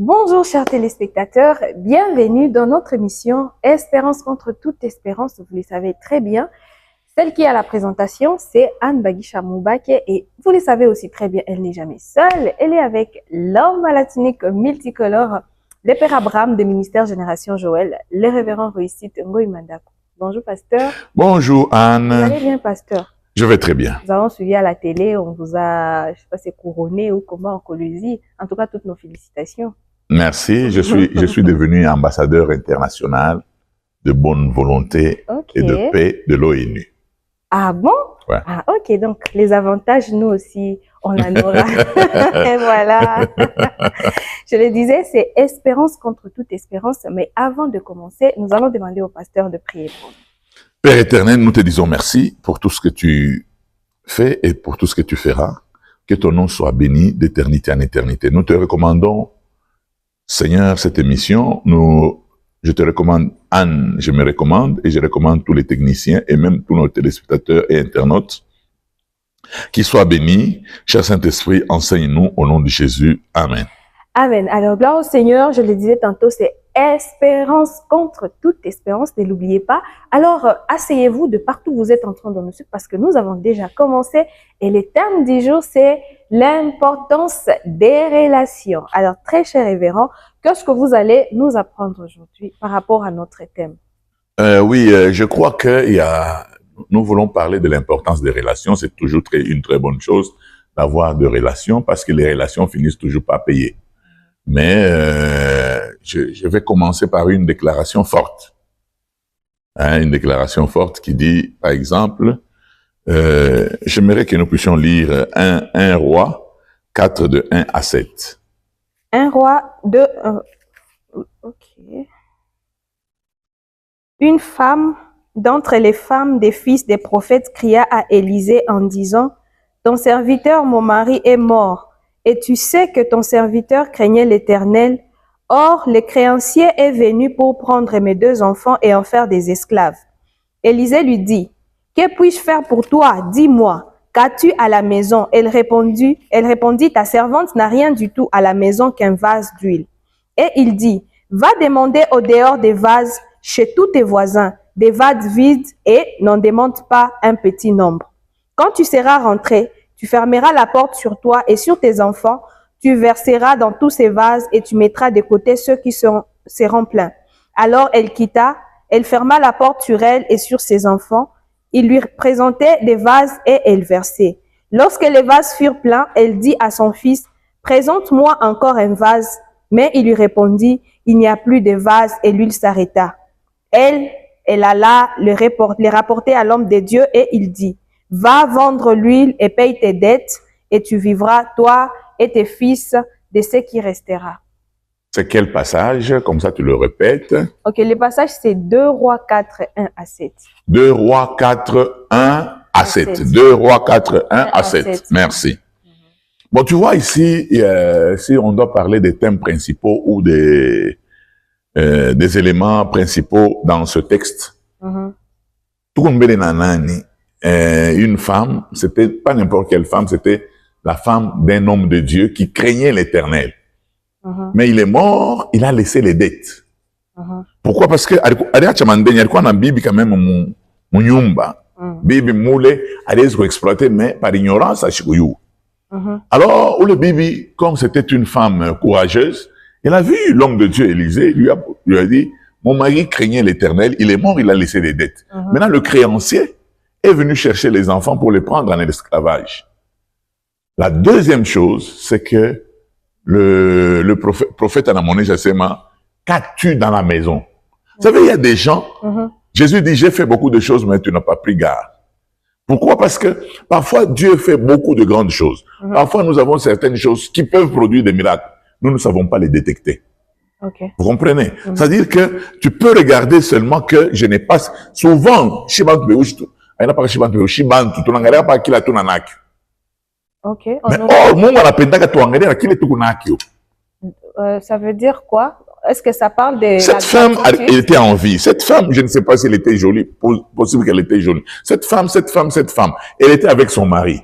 Bonjour chers téléspectateurs, bienvenue dans notre émission Espérance contre toute espérance, vous le savez très bien. Celle qui est à la présentation, c'est Anne Bagisha Moubake et vous le savez aussi très bien, elle n'est jamais seule. Elle est avec l'homme à la tunique multicolore, le père Abraham de Ministère Génération Joël, le révérend Réussite Ngoï Mandako. Bonjour pasteur. Bonjour Anne. Vous allez bien pasteur? Je vais très bien. Nous avons suivi à la télé, on vous a, je sais pas, c'est couronné ou comment en Colosie. En tout cas, toutes nos félicitations. Merci. Je suis devenu ambassadeur international de bonne volonté et de paix de l'ONU. Ah bon? Ouais. Ah ok, donc les avantages, nous aussi, on en aura. Et voilà. Je le disais, c'est espérance contre toute espérance. Mais avant de commencer, nous allons demander au pasteur de prier pour nous. Père éternel, nous te disons merci pour tout ce que tu fais et pour tout ce que tu feras. Que ton nom soit béni d'éternité en éternité. Nous te recommandons, Seigneur, cette émission. Je te recommande, Anne, je me recommande et je recommande tous les techniciens et même tous nos téléspectateurs et internautes. Qu'ils soient bénis. Cher Saint-Esprit, enseigne-nous au nom de Jésus. Amen. Amen. Alors, gloire au Seigneur, je le disais tantôt, c'est espérance contre toute espérance, ne l'oubliez pas. Alors, asseyez-vous de partout où vous êtes en train de nous suivre parce que nous avons déjà commencé et le thème du jour, c'est l'importance des relations. Alors, très cher révérend, qu'est-ce que vous allez nous apprendre aujourd'hui par rapport à notre thème? Oui, je crois que nous voulons parler de l'importance des relations. C'est toujours une très bonne chose d'avoir des relations parce que les relations finissent toujours par payer. Mais je vais commencer par une déclaration forte. Une déclaration forte qui dit, par exemple, j'aimerais que nous puissions lire 1 Roi 4 de 1 à 7. 1 Roi 2... ok. Une femme d'entre les femmes des fils des prophètes cria à Élisée en disant, « Ton serviteur, mon mari, est mort. Et tu sais que ton serviteur craignait l'Éternel. Or, le créancier est venu pour prendre mes 2 enfants et en faire des esclaves. » Élisée lui dit, « Que puis-je faire pour toi? Dis-moi, qu'as-tu à la maison? » Elle répondit, « Ta servante n'a rien du tout à la maison qu'un vase d'huile. » Et il dit, « Va demander au dehors des vases chez tous tes voisins, des vases vides et n'en demande pas un petit nombre. Quand tu seras rentré, tu fermeras la porte sur toi et sur tes enfants, tu verseras dans tous ces vases et tu mettras de côté ceux qui seront pleins. » Alors elle quitta, elle ferma la porte sur elle et sur ses enfants. Il lui présentait des vases et elle versait. Lorsque les vases furent pleins, elle dit à son fils, « Présente-moi encore un vase. » Mais il lui répondit, « Il n'y a plus de vase. » Et l'huile s'arrêta. Elle alla les rapporter à l'homme de Dieu et il dit, « Va vendre l'huile et paye tes dettes et tu vivras, toi et tes fils, de ce qui restera. » C'est quel passage? Comme ça, tu le répètes. Ok, le passage, c'est 2 Rois 4, 1 à 7. 2 Rois 4, 1 à 7. 2 Rois 4, 1 à 7. Merci. Bon, tu vois ici, si on doit parler des thèmes principaux ou des éléments principaux dans ce texte, une femme, c'était pas n'importe quelle femme, c'était la femme d'un homme de Dieu qui craignait l'Éternel. Mais il est mort, il a laissé les dettes. Pourquoi? Parce que Bibi quand même Bibi moule a exploité mais par ignorance à Chikouyou. Alors, le Bibi, comme c'était une femme courageuse, elle a vu l'homme de Dieu Élisée, lui a dit, mon mari craignait l'Éternel, il est mort, il a laissé des dettes. Maintenant, le créancier est venu chercher les enfants pour les prendre en esclavage. La deuxième chose, c'est que le prophète Anamoné Jassema, qu'as-tu dans la maison? Vous savez, il y a des gens, Jésus dit, j'ai fait beaucoup de choses, mais tu n'as pas pris garde. Pourquoi? Parce que parfois, Dieu fait beaucoup de grandes choses. Parfois, nous avons certaines choses qui peuvent produire des miracles. Nous ne savons pas les détecter. Vous comprenez? C'est-à-dire que tu peux regarder seulement que je n'ai pas... Souvent, ça veut dire quoi? Est-ce que ça parle de... Cette femme, elle était en vie. Cette femme, je ne sais pas si elle était jolie. Possible qu'elle était jolie. Cette femme, elle était avec son mari.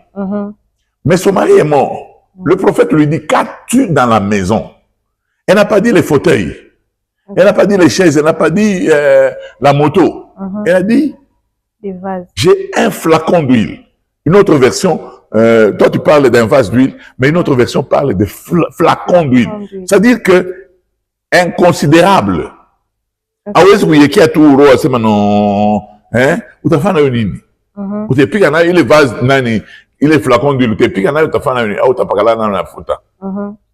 Mais son mari est mort. Le prophète lui dit, qu'as-tu dans la maison? Elle n'a pas dit les fauteuils. Elle n'a pas dit les chaises. Elle n'a pas dit la moto. Elle a dit, des vases. J'ai un flacon d'huile. Une autre version, toi tu parles d'un vase d'huile, mais une autre version parle de flacon d'huile. C'est-à-dire que inconsidérable. Awezi kuyekia tu roho asema no, utafanya nayo nini? Utapika nayo ile vase nani, ile flacon d'huile, utapika nayo utafanya nayo nini? Au utapakala nayo mafuta.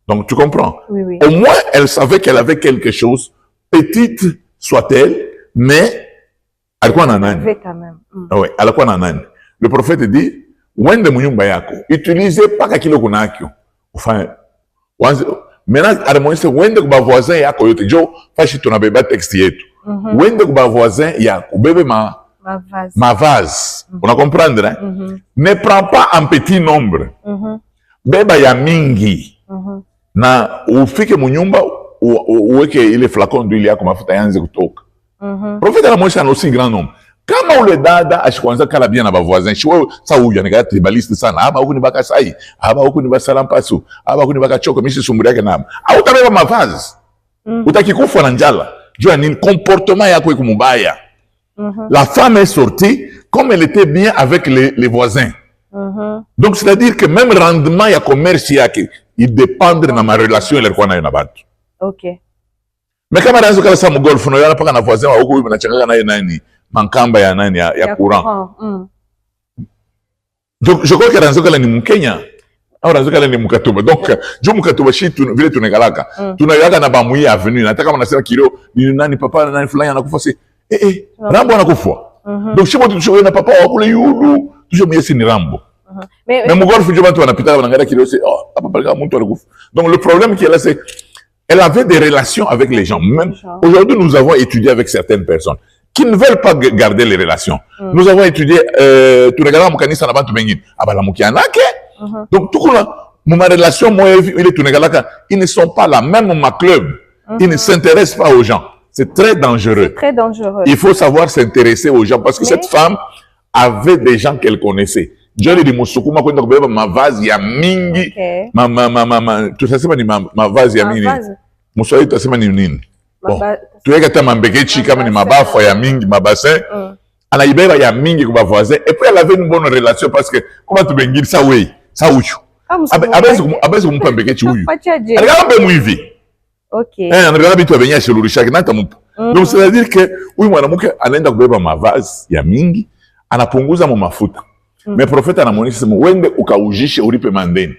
Donc tu comprends? Oui, oui. Au moins elle savait qu'elle avait quelque chose, petite soit-elle, mais alikuwa na nani? Elle avait quand même. Ouais, alikuwa na nani? Le prophète dit, wende munyumba yako, utilisez paka kilo kunakyo. Ufanye maintenant alimwonyesha wende kuba voisin yako yote. Jo fashi tunabeba texte yetu. Wende kuba voisin yako, ubebe ma vase. On a comprendre, hein? Ne prends pas en petit nombre. Beba ya mingi. Na ufike munyumba uweke ile flacon d'huile yako mafuta yanze kutoka. Prophète alimwonyesha na aussi grand nombre. Kama ule dada ashikwanza kala bien na ba voisin, shiwe sa huyu anakaa tribaliste sana. Haba huku ni baka sai, haba huku ni basalampasu, haba huku ni baka choko, mimi sisumburi yake namo. Au utabeba mavazi. Utakikufa na njala. Jua nini comportement yako iko mubaya. La femme est sortie comme elle était bien avec les voisins. Donc c'est-à-dire que même rendement ya commerce yake, il dépend de ma relation ile kwa nayo na batu. OK. Mais kama anaanza kala sa mgolf no yana paka na voisin wa huko hivi nachanganya naye nani? Mankamba ya nani ya courant. Donc je crois que Ranzokala ni Mkenya au Ranzokala ni Mkatuba. Donc jo Mkatuba shi vile tunegalaka. Tunayaka na Bamuyi avenue. Nataka kama nasema kilo ni nani papa nani fulani anakufa si Rambo anakufa. Donc shibo tushowe na papa wa kule yudu tusho miesi ni Rambo. Mais mugolfu jo watu wanapita wanaangalia kilo c'est papa pale kama mtu alikufa. Donc le problème qui est là c'est elle avait des relations avec les gens. Même aujourd'hui nous avons étudié avec certaines personnes qui ne veulent pas garder les relations. Nous avons étudié, tu regardes mon kanisa na bantu bengine, abala mukianake. Donc tout là, ma relation moi il tu regardes ils ne sont pas là, même ma club, ils ne s'intéressent pas aux gens. C'est très dangereux. C'est très dangereux. Il faut savoir s'intéresser aux gens parce que cette femme avait des gens qu'elle connaissait. Je lui dis musukuma kwenda kubeba mavazi ya mingi. Tutasema ni mavazi ya mingi. Muswahili tutasema ni nini? Bon, tuweka ta mambekechi kama ni mabafa ya mingi, mabassin. Anaibeba ya mingi kwa voisin. Et puis elle avait une bonne relation parce que comment tu bengine ça oui, ça uchu. Abezi kumpa mbekechi huyu. Alikamba mwivi. OK. Anataka bitu abenya shilurisha kinata mpa. Donc c'est-à-dire que huyu mwanamke anaenda kubeba mavazi ya mingi, anapunguza mafuta. Mais prophète anamwonyesha sema wende ukaujishe ulipe mandeni.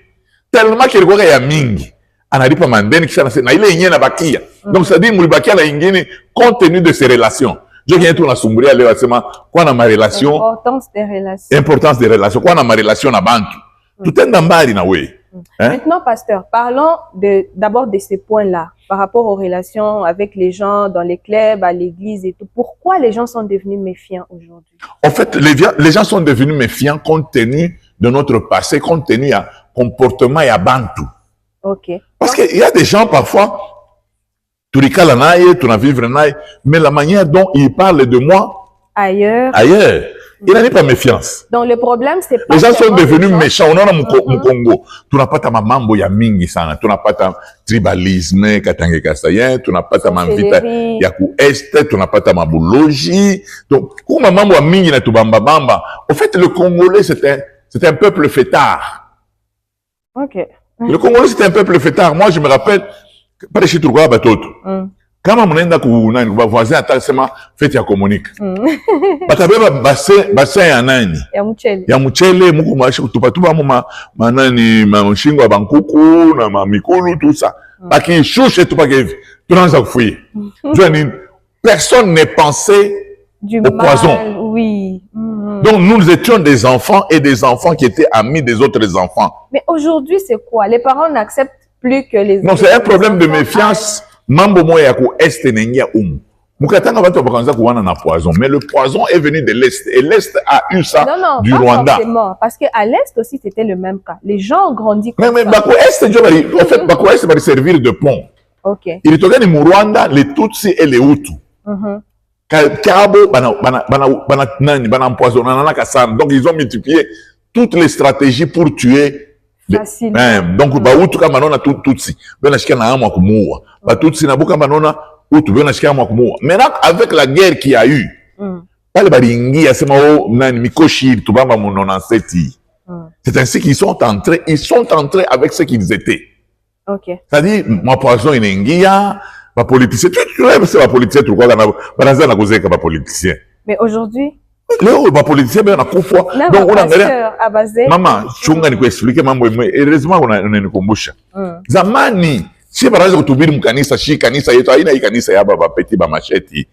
Tellement kilikuwa ya mingi. Analipa mandeni kisha na ile yenyewe nabakia. Donc ça dit mulibakia na ingine compte tenu de ces relations. Je viens tout nasumburia leo asema kwa na ma relation, importance des relations, kwa na ma relation na bantu. Tutenda mbali na wewe. Maintenant pasteur, parlons d'abord de ces points-là par rapport aux relations avec les gens dans les clubs, à l'église et tout. Pourquoi les gens sont devenus méfiants aujourd'hui? En fait, les gens sont devenus méfiants compte tenu de notre passé, compte tenu à comportement et à bantu. OK. Parce qu'il y a des gens parfois, tu ricales naïe, tu n'as vivre naïe, mais la manière dont ils parlent de moi ailleurs, il n'en a pas méfiance. Donc le problème c'est pas les gens sont devenus méchants. On a mon Congo. Tu n'as pas ta mambo ya mingi sana. Tu n'as pas ta tribalisme katange kasayen. Tu n'as pas ta manvita ya ku est. Tu n'as pas ta maboulogie. Donc pour ma mambo ya mingi na tu bamba bamba. Au fait le Congolais c'est un peuple fêtard. OK. Le Congolais, c'était un peuple fêtard. Moi, je me rappelle, pas de chez Tourgoa Batoto. Quand on a un voisin à Tassema, fait ya communique. Batabeba bassin ya nani? Ya mchele, muku mashi kutupatuba manani, mashingo ya bankuku, na mamikulu, tout ça. Baki chouche tout pakevi. Tout le monde s'en fouille. Personne n'est pensé au poison. Oui. Donc nous étions des enfants et des enfants qui étaient amis des autres enfants. Mais aujourd'hui, c'est quoi? Les parents n'acceptent plus que les... Non, c'est un problème de méfiance. Mambo moya ku est nengia Mukatanga watu wakanza kuwana na poison. Mais le poison est venu de l'Est. Et l'Est a eu ça du Rwanda. Forcément, parce qu'à l'Est aussi, c'était le même cas. Les gens ont grandi comme ça. Mais Bako Est, en fait, Bako Est va servir de pont. OK. Il est au Rwanda, les Tutsis et les Hutus. Kabo, bana empoisonné. Donc ils ont multiplié toutes les stratégies pour tuer Facilement. Donc bautu kama naona tutsi bena shika na amwa kumuua batutsi na buka naona utu bena shika amwa kumuua. Maintenant avec la guerre qu'il y a eu pale balingia sema nani mikoshi tubamba mu 97. C'est ainsi qu'ils sont entrés avec ce qu'ils étaient. C'est-à-dire moi poison inaingia ba politicien tu lèves c'est ba politicien tu quoi na banaza na kozeka ba politicien. Mais aujourd'hui leo ba politicien bena kufa donc unaangalia mama chunga nikuexplique mambo heureusement unanikumbusha zamani si baraza kutubiri mkanisa shi kanisa yetu haina hii kanisa ya baba petit ba macheti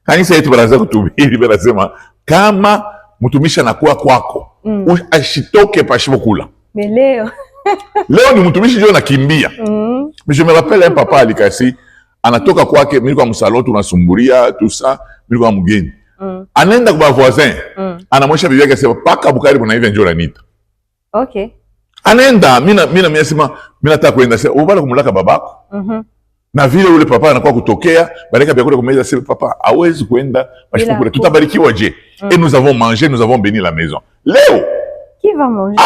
kanisa yetu baraza kutubiri banasema kama mtumishi anakuwa kwako ashitoke pashipo kula. Mais leo ni mtumishi ndio nakimbia. Mais je me rappelle un papa alikasi anatoka kwake mimi kwa msalo tunasumburia tout ça mimi kwa mgeni anaenda kwa voisin anamwesha bibi yake sema paka bukari bwana hivi njoo anita. Anaenda mimi nasema mimi nataka kwenda sasa ubala kumlaka babako. Na vile ule papa anakuwa kutokea baraka vya kule kumeza sema papa hawezi kwenda parce que tutabarikiwa je et nous avons mangé nous avons béni la maison. Leo qui va manger?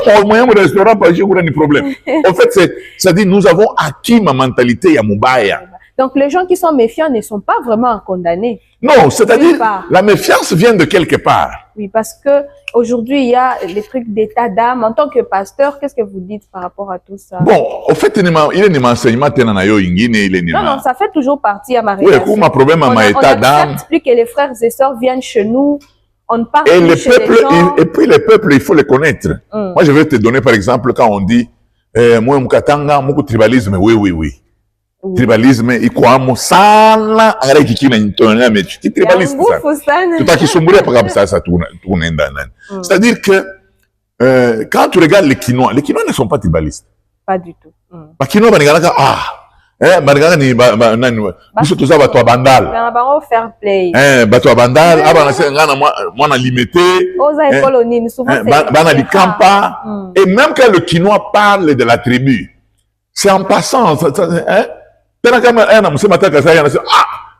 Pour moyen de restaurant pas j'ai ni problème. En fait ça dit nous avons acquis ma mentalité ya mubaya. Donc les gens qui sont méfiants ne sont pas vraiment condamnés. Non, c'est-à-dire la méfiance vient de quelque part. Oui, parce que aujourd'hui il y a les trucs d'état d'âme. En tant que pasteur, qu'est-ce que vous dites par rapport à tout ça? Bon, au fait il est un enseignement tena yo ingine il est non, ça fait toujours partie à ma relation. Oui, comme un problème à ma état d'âme. On explique que les frères et sœurs viennent chez nous. On ne parle et plus les chez peuples, les gens. et puis les peuples, il faut les connaître. Moi, je vais te donner, par exemple, quand on dit moi, mukatanga, muku tribalisme, oui. Tribalisme, iko amo sana, angara ikikina nitonya mechi. Tribaliste sana. Tutakisumburia paka kabisa tunaenda nani. C'est-à-dire que quand tu regardes les Quinois ne sont pas tribalistes. Pas du tout. Ba Quinois banigaka banigaka ni nani biso toza bato ya bandal. Na bango fair play. Bato ya bandal, aba nase ngana mwana limité. Oza école souvent c'est bana likampa. Et même quand le Quinois parle de la tribu, c'est en passant tena kama na msema taka sasa anasema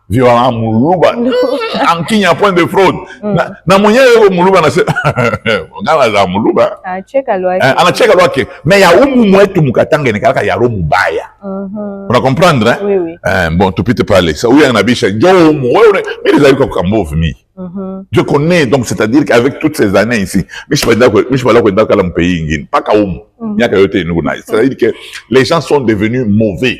viola muluba ankinya point de fraude na mwenyewe muluba anasema ngala za muluba anacheka lwake mais ya mwetu mukatanga inakalaka ya roho mbaya una comprendre oui. Bon tupite pale ça uya nabisha njoo wewe mimi nilizalika kwa Kambovu mimi je connais donc c'est-à-dire qu'avec toutes ces années ici je suis pas là kwenda mu pays ingine paka miaka yote inuna c'est-à-dire que les gens sont devenus mauvais.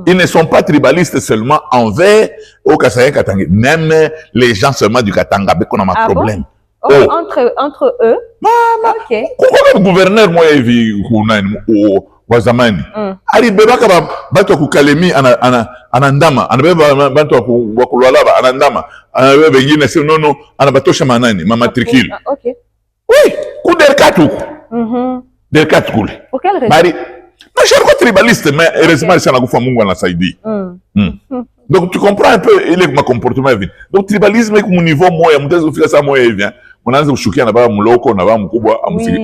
Ils ne sont pas tribalistes seulement envers au Kassaye Katanga, même les gens seulement du Katanga beko na ma problème. Bon? Entre eux. OK. Pourquoi le gouverneur moi hivi kunani wa zamani alibeba kama bato ku Kalemi anandama anabeba bato wa kulwalaba anandama anabeba wengine sio nono anabatosha manani ma matricule. OK. Oui, ku derkatu. Des quatre coulées. Pour quelle raison? Non, je suis pas tribaliste, mais heureusement, c'est un coup Mungu anasaidi. Donc, tu comprends un peu, il est ma comportement vite. Donc, tribalisme, est mon niveau, moi, il y a mon ça, moi, il vient. Mon ange au chouki, on a pas mon loco, on a pas mon kuba,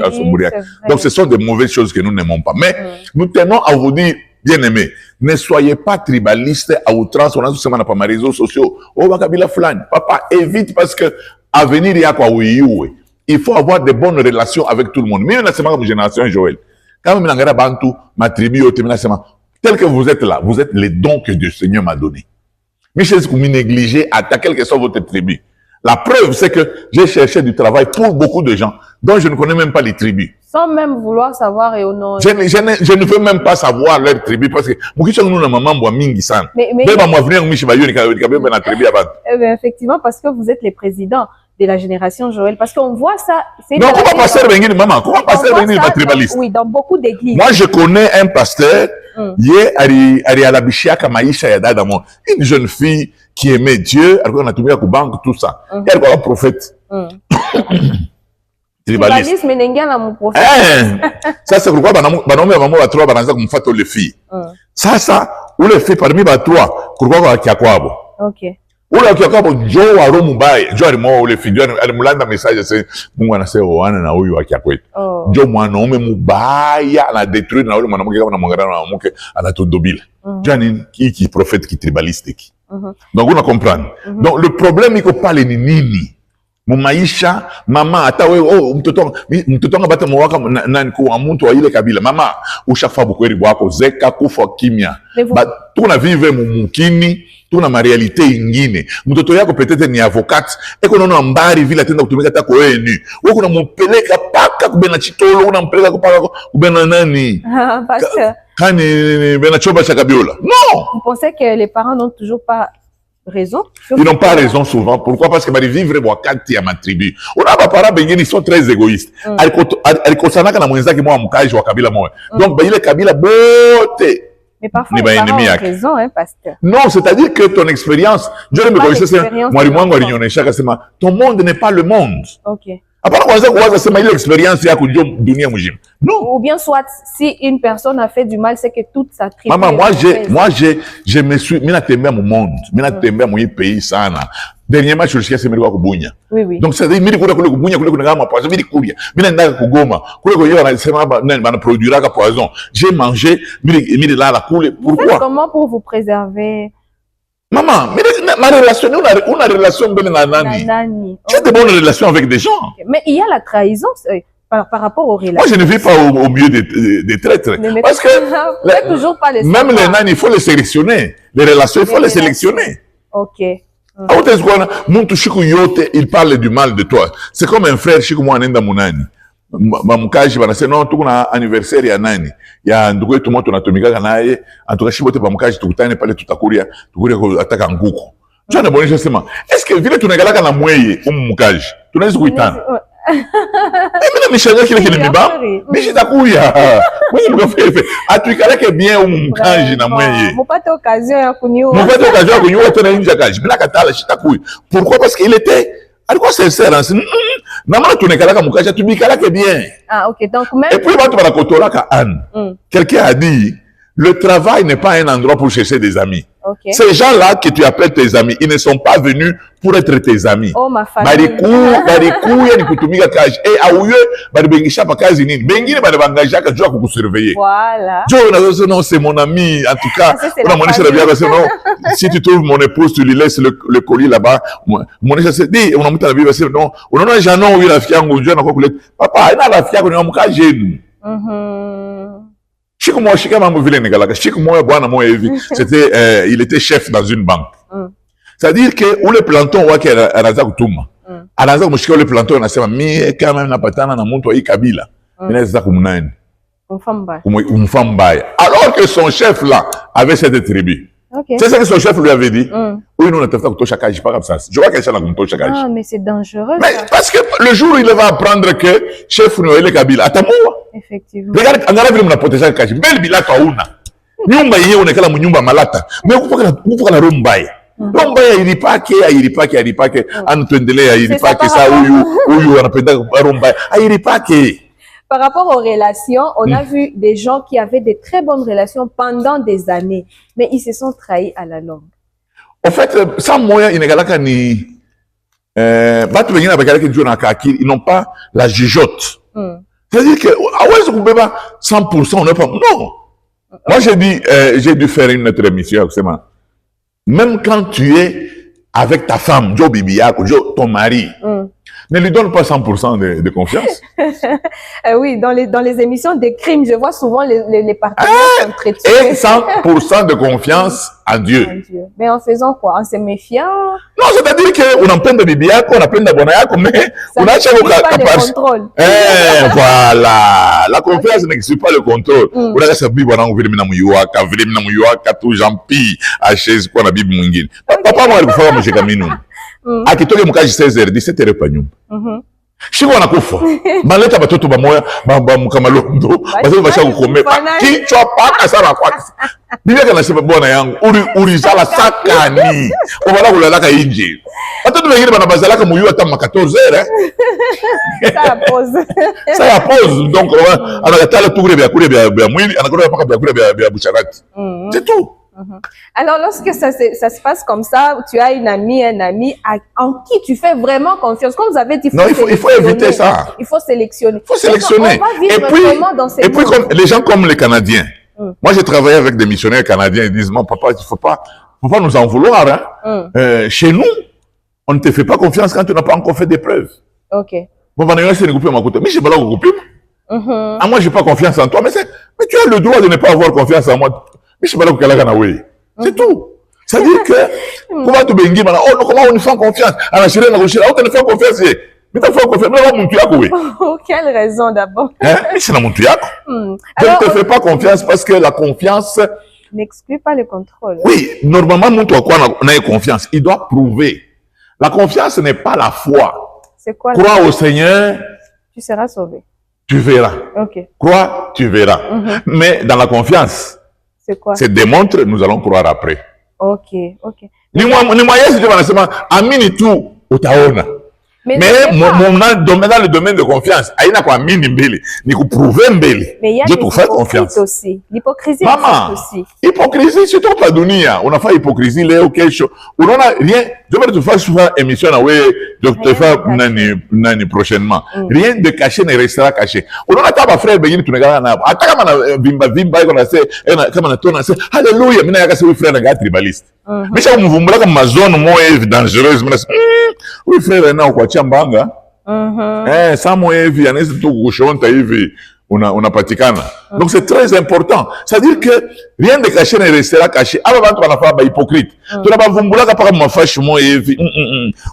à Sombouria. Donc, ce sont des mauvaises choses que nous n'aimons pas. Mais, nous tenons à vous dire, bien aimé, ne soyez pas tribaliste à outrance, on a tout ça, on n'a pas mes réseaux sociaux. Oh, Bakabila Flan. Papa, évite parce que, à venir, il y a quoi, oui. Il faut avoir de bonnes relations avec tout le monde. Mais c'est ma génération, Joël. Quand même, il y a Bantu, ma tribu, tel que vous êtes là, vous êtes les dons que Dieu Seigneur m'a donnés. Mais je vous négligez à quelle que soit votre tribu. La preuve, c'est que j'ai cherché du travail pour beaucoup de gens dont je ne connais même pas les tribus. Sans même vouloir savoir et honorer. Je ne veux même pas savoir leur tribu parce que effectivement, parce que vous êtes les présidents de la génération Joël, parce qu'on voit ça. Non, comment pasteur Benguini, maman? Comment pasteur Benguini est pas tribaliste? Oui, dans beaucoup d'églises. Moi, je connais un pasteur, une jeune fille qui aimait Dieu, on a tout mis à banque, tout ça. Elle est un prophète. Tribaliste, mais n'est pas mon prophète. Ça, c'est pourquoi, banome, maman, va trois, bananza, comme fato les filles. Ça, ou les filles parmi les trois, pourquoi, qui a quoi? Ok. Ula kiakapo jo wa romu bae jo alimo ule fidio alimulanda message se Mungu anasema wana na huyu wake kwetu jo mwanaume mubaya ana détruire na ule mwanamke kama namwangalia na mwanamke anatudobila jo ni qui prophète qui tribaliste qui donc on a comprendre donc le problème iko pale ni nini mumaisha mama hata wewe mtoto ngabata mwaka nani kwa mtu wa ile kabila mama ushafa bukweli bwako zeka kufa kimya tuna vive mumukini tuna marealite ingine mtoto yako peut-être ni avocat eko nono mbari vile atenda kutumika hata kwa wewe wewe kuna mpeleka paka kubena chitolo unampeleka paka kubena nani pasteur kani bena choba cha kabiola non vous pensez que les parents n'ont toujours pas raison? Ils n'ont pas raison souvent. Pourquoi? Parce que vivre wakati ya matribu. On a pas parents bengine, ils sont très égoïstes. Alikosana kana mwenzake mwa mkaji wa kabila moja. Donc ile kabila bote. Mais parfois les parents ont raison, hein, pasteur. Non, c'est-à-dire que ton expérience, je me connaissais ça. Mwalimu wangu alionyesha akasema ton monde n'est pas le monde. OK. Hapana kwanza kuwaza sema ile experience yako ndio dunia mzima. Non. Ou bien soit si une personne a fait du mal, c'est que toute sa tribu. Maman, je me suis mina tembea mu monde, mina tembea mu pays sana. Dernièrement je suis allé kwa Kubunya. Oui oui. Donc ça veut dire mimi kule Kubunya kule kuna kama poison, mimi kulia. Mimi naenda Kugoma. Kule kwa hiyo wanasema bana produira ka poison. J'ai mangé, mimi là la kule. Pourquoi? Comment pour vous préserver? Maman, ma relation, on a relation avec Nani. Tu as de bonnes relations avec des gens. Okay. Mais il y a la trahison par rapport aux relations. Moi, je ne vis pas au milieu des traîtres. Parce que toujours pas les même les Nani, il faut les sélectionner. Les relations, il faut les sélectionner. Ok. Il parle du mal de toi. C'est comme un frère, Chico Mwanenda Munani. Bamukaji banase non tukuna anniversaire ya nani ya ndugu yetu moto natumika naye antuka shibote bamukaji tukutane pale tutakuria ataka nguko jana bonesha sema est-ce que vile tunagalaka na mweye mukaji tunaweza kuitana mimi na mishanya kile kile miba mishi takuya mwenye mkafefe atuikaleke bien mukaji na mweye mupate occasion ya kunyua tena nje kaji bila katala shitakuya pourquoi parce qu'il était alikuwa sincère namana tunekalaka mukaja tubikalake bien. Ah OK, donc même et puis batu banakotolaka Anne. Quelqu'un a dit le travail n'est pas un endroit pour chercher des amis. Okay. Ces gens-là que tu appelles tes amis, ils ne sont pas venus pour être tes amis. Oh ma famille. Barikuya ni kutumika kazi. Et auye baribengisha pa kazi nini? Bengine baribangajaka jua kukusurveiller. Voilà. Jo non c'est mon ami en tout cas. On a monnaie la bien non. Si tu trouves mon épouse tu lui laisses le colis là-bas. Monnaie ça dit on a muta la Bible c'est non. On a jamais eu la fiango Dieu na kokule. Papa ina la fiango ni mukaje nous. Chico moi Chico mambo vile negalaka. Chico moi bwana moi hivi. C'était il était chef dans une banque. C'est-à-dire que où le planton wake anaanza kutuma. Anaanza kumshika ule planton anasema mimi kama napatana na mtu wa hii kabila. Mimi naweza kumnani. Kumfanya mbaya. Alors que son chef là avait cette tribu. Okay. C'est ça que son chef lui avait dit. Oui, nous on a fait kutosha kaji pas comme ça. Je vois quelqu'un là kutosha kaji. Ah mais c'est dangereux. Mais ça. Parce que le jour où il va apprendre que chef nous est le kabila atamua. Effectivement. Regarde angala vile mnapoteza kaji. Mbele bila kauna. Nyumba yenyewe unakala mnyumba malata. Mais kupoka na roho mbaya. Roho mbaya ilipake anatuendelea ilipake saa huyu anapenda roho mbaya. Ilipake. Par rapport aux relations, on a vu des gens qui avaient de très bonnes relations pendant des années, mais ils se sont trahis à la longue. En fait, ça moya inegalaka ni batu wengine bakalaki ndio na akili, ils n'ont pas la jugeote. C'est-à-dire que awezi kubeba 100% on n'est pas non. Moi j'ai dû faire une autre émission justement. Même quand tu es avec ta femme, jo bibi yako, jo ton mari. Ne lui donne pas 100% de confiance. Oui, dans les émissions de crimes, je vois souvent les partenaires s'entretuer. Et 100% de confiance en Dieu. Mais en faisant quoi? En se méfiant? Non, c'est-à-dire qu'on en peine de bibi yako, on en peine de bona yako, mais on a chaque contrôle. Voilà. La confiance n'existe pas le contrôle. On a chaque bibi wana vile mina muyuaka, tout jampi, à chaise kwa na bibi mwingine. Papa mwa alikufa mshika minu. Akitoke mukaji 16h 17h pa nyumba. Shiko wanakufa. Maleta batoto bamoya mkamalondo. Batoto basha kukome. Kichwa paka sana kwake. Biblia kanasema bwana yangu ulizala sakani. Obala kulalaka inje. Batoto wengine banabazalaka muyu hata ma 14h. Ça ya pose. Donc anakatala tukule bya kule bya mwili, anakola paka bya kule bya bucharati. C'est tout. Alors, lorsque ça se passe comme ça, tu as une amie, un ami en qui tu fais vraiment confiance. Comme vous avez dit, il faut éviter ça. Il faut sélectionner. Il faut sélectionner. Et puis comme, les gens comme les Canadiens. Moi, j'ai travaillé avec des missionnaires canadiens. Ils disent, mon papa, il faut pas nous en vouloir. Hein. Chez nous, On ne te fait pas confiance quand tu n'as pas encore fait des preuves. Ok. Bon, mais je ne sais pas là où ah, moi, je n'ai pas confiance en toi, mais tu as le droit de ne pas avoir confiance en moi. Mais je ne sais pas là où c'est tout. C'est-à-dire que, comment tu bengi, comment on ne fait confiance? On ne fait confiance. Mais tu fais confiance, mais mon tuyako. Oh, quelle raison d'abord? Mais c'est mon tuyako. Je ne te fais pas confiance parce que la confiance n'exclut pas le contrôle. Oui, normalement, on a confiance. Il doit prouver. La confiance n'est pas la foi. C'est quoi? Crois au Seigneur. Tu seras sauvé. Tu verras. Ok. Crois, tu verras. Mais dans la confiance, c'est quoi? C'est démontre, nous allons croire après. Ok, ok. Ni moi, si tu vas dire, amini tout, utaona. Mais dans le domaine de confiance, il y a quoi mini mbele, ni ku prouver mbele. Mais il y a l'hypocrisie aussi. L'hypocrisie aussi. Hypocrisie, c'est toute la dunia. On a fait hypocrisie là, quelque chose. On a rien. Je vais te faire souvent émission là, oui, je te fais nani prochainement. Rien de caché ne restera caché. On a pas frère begin tu n'as pas. Attends comme vimba qu'on a fait, comme on a tourné, c'est alléluia. Mais n'a pas frère un tribaliste. Mais ça vous me comme ma zone moins dangereuse. Oui frère, na kwa chambanga. Ça moi hivi anaweza tu kushonta hivi unapatikana. Donc c'est très important. C'est-à-dire que rien de caché ne restera caché. Aba bantu banafaa ba hypocrite. Tunabavumbulaka paka mafashi moi hivi.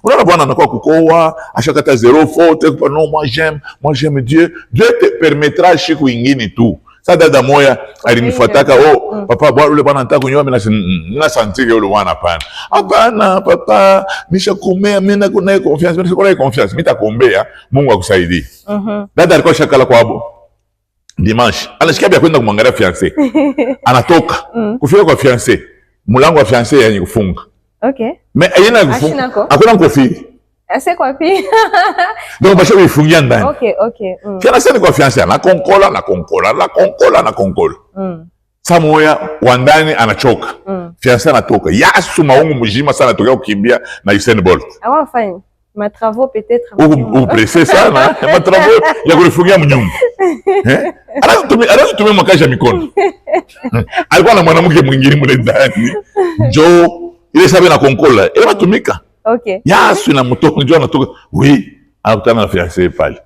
Unaona bwana anakuwa kukoa, ashakata zéro faute, non moi j'aime Dieu. Dieu te permettra siku ingine tu. Ça dada moya alinifuataka papa bwana ule bwana nataka kunyoa mimi na santike ule bwana hapana papa nishakomea mimi na kuna confiance mimi siko confiance mimi takombea Mungu akusaidie. Dada alikuwa shakala kwabo dimanche anasikia bia kwenda kumwangalia fiancé anatoka kufika kwa fiancé mlango wa fiancé yani kufunga. Okay. Mais yeye kufunga hakuna kofi. C'est quoi puis? Donc parce que ifungia ndani. Okay, okay. Kana sasa kwa fiancé na konkola. Saa moya wandani anachoka. Fiancé anatoka. Yasu maungu mjima sana tokea kukimbia na Usain Bolt. Ah ouais, enfin, ma travaux peut-être. Ou pressé sana, ma travaux ya kulifungia mnyumba. Alafu tumie makaja mikono. Alikuwa na mwanamke mwingine mle ndani. Jo, ile sababu na konkola. Ile matumika. Okay. Yasu na mtoto njoo anatoka. Oui, anakutana na fiancé pale.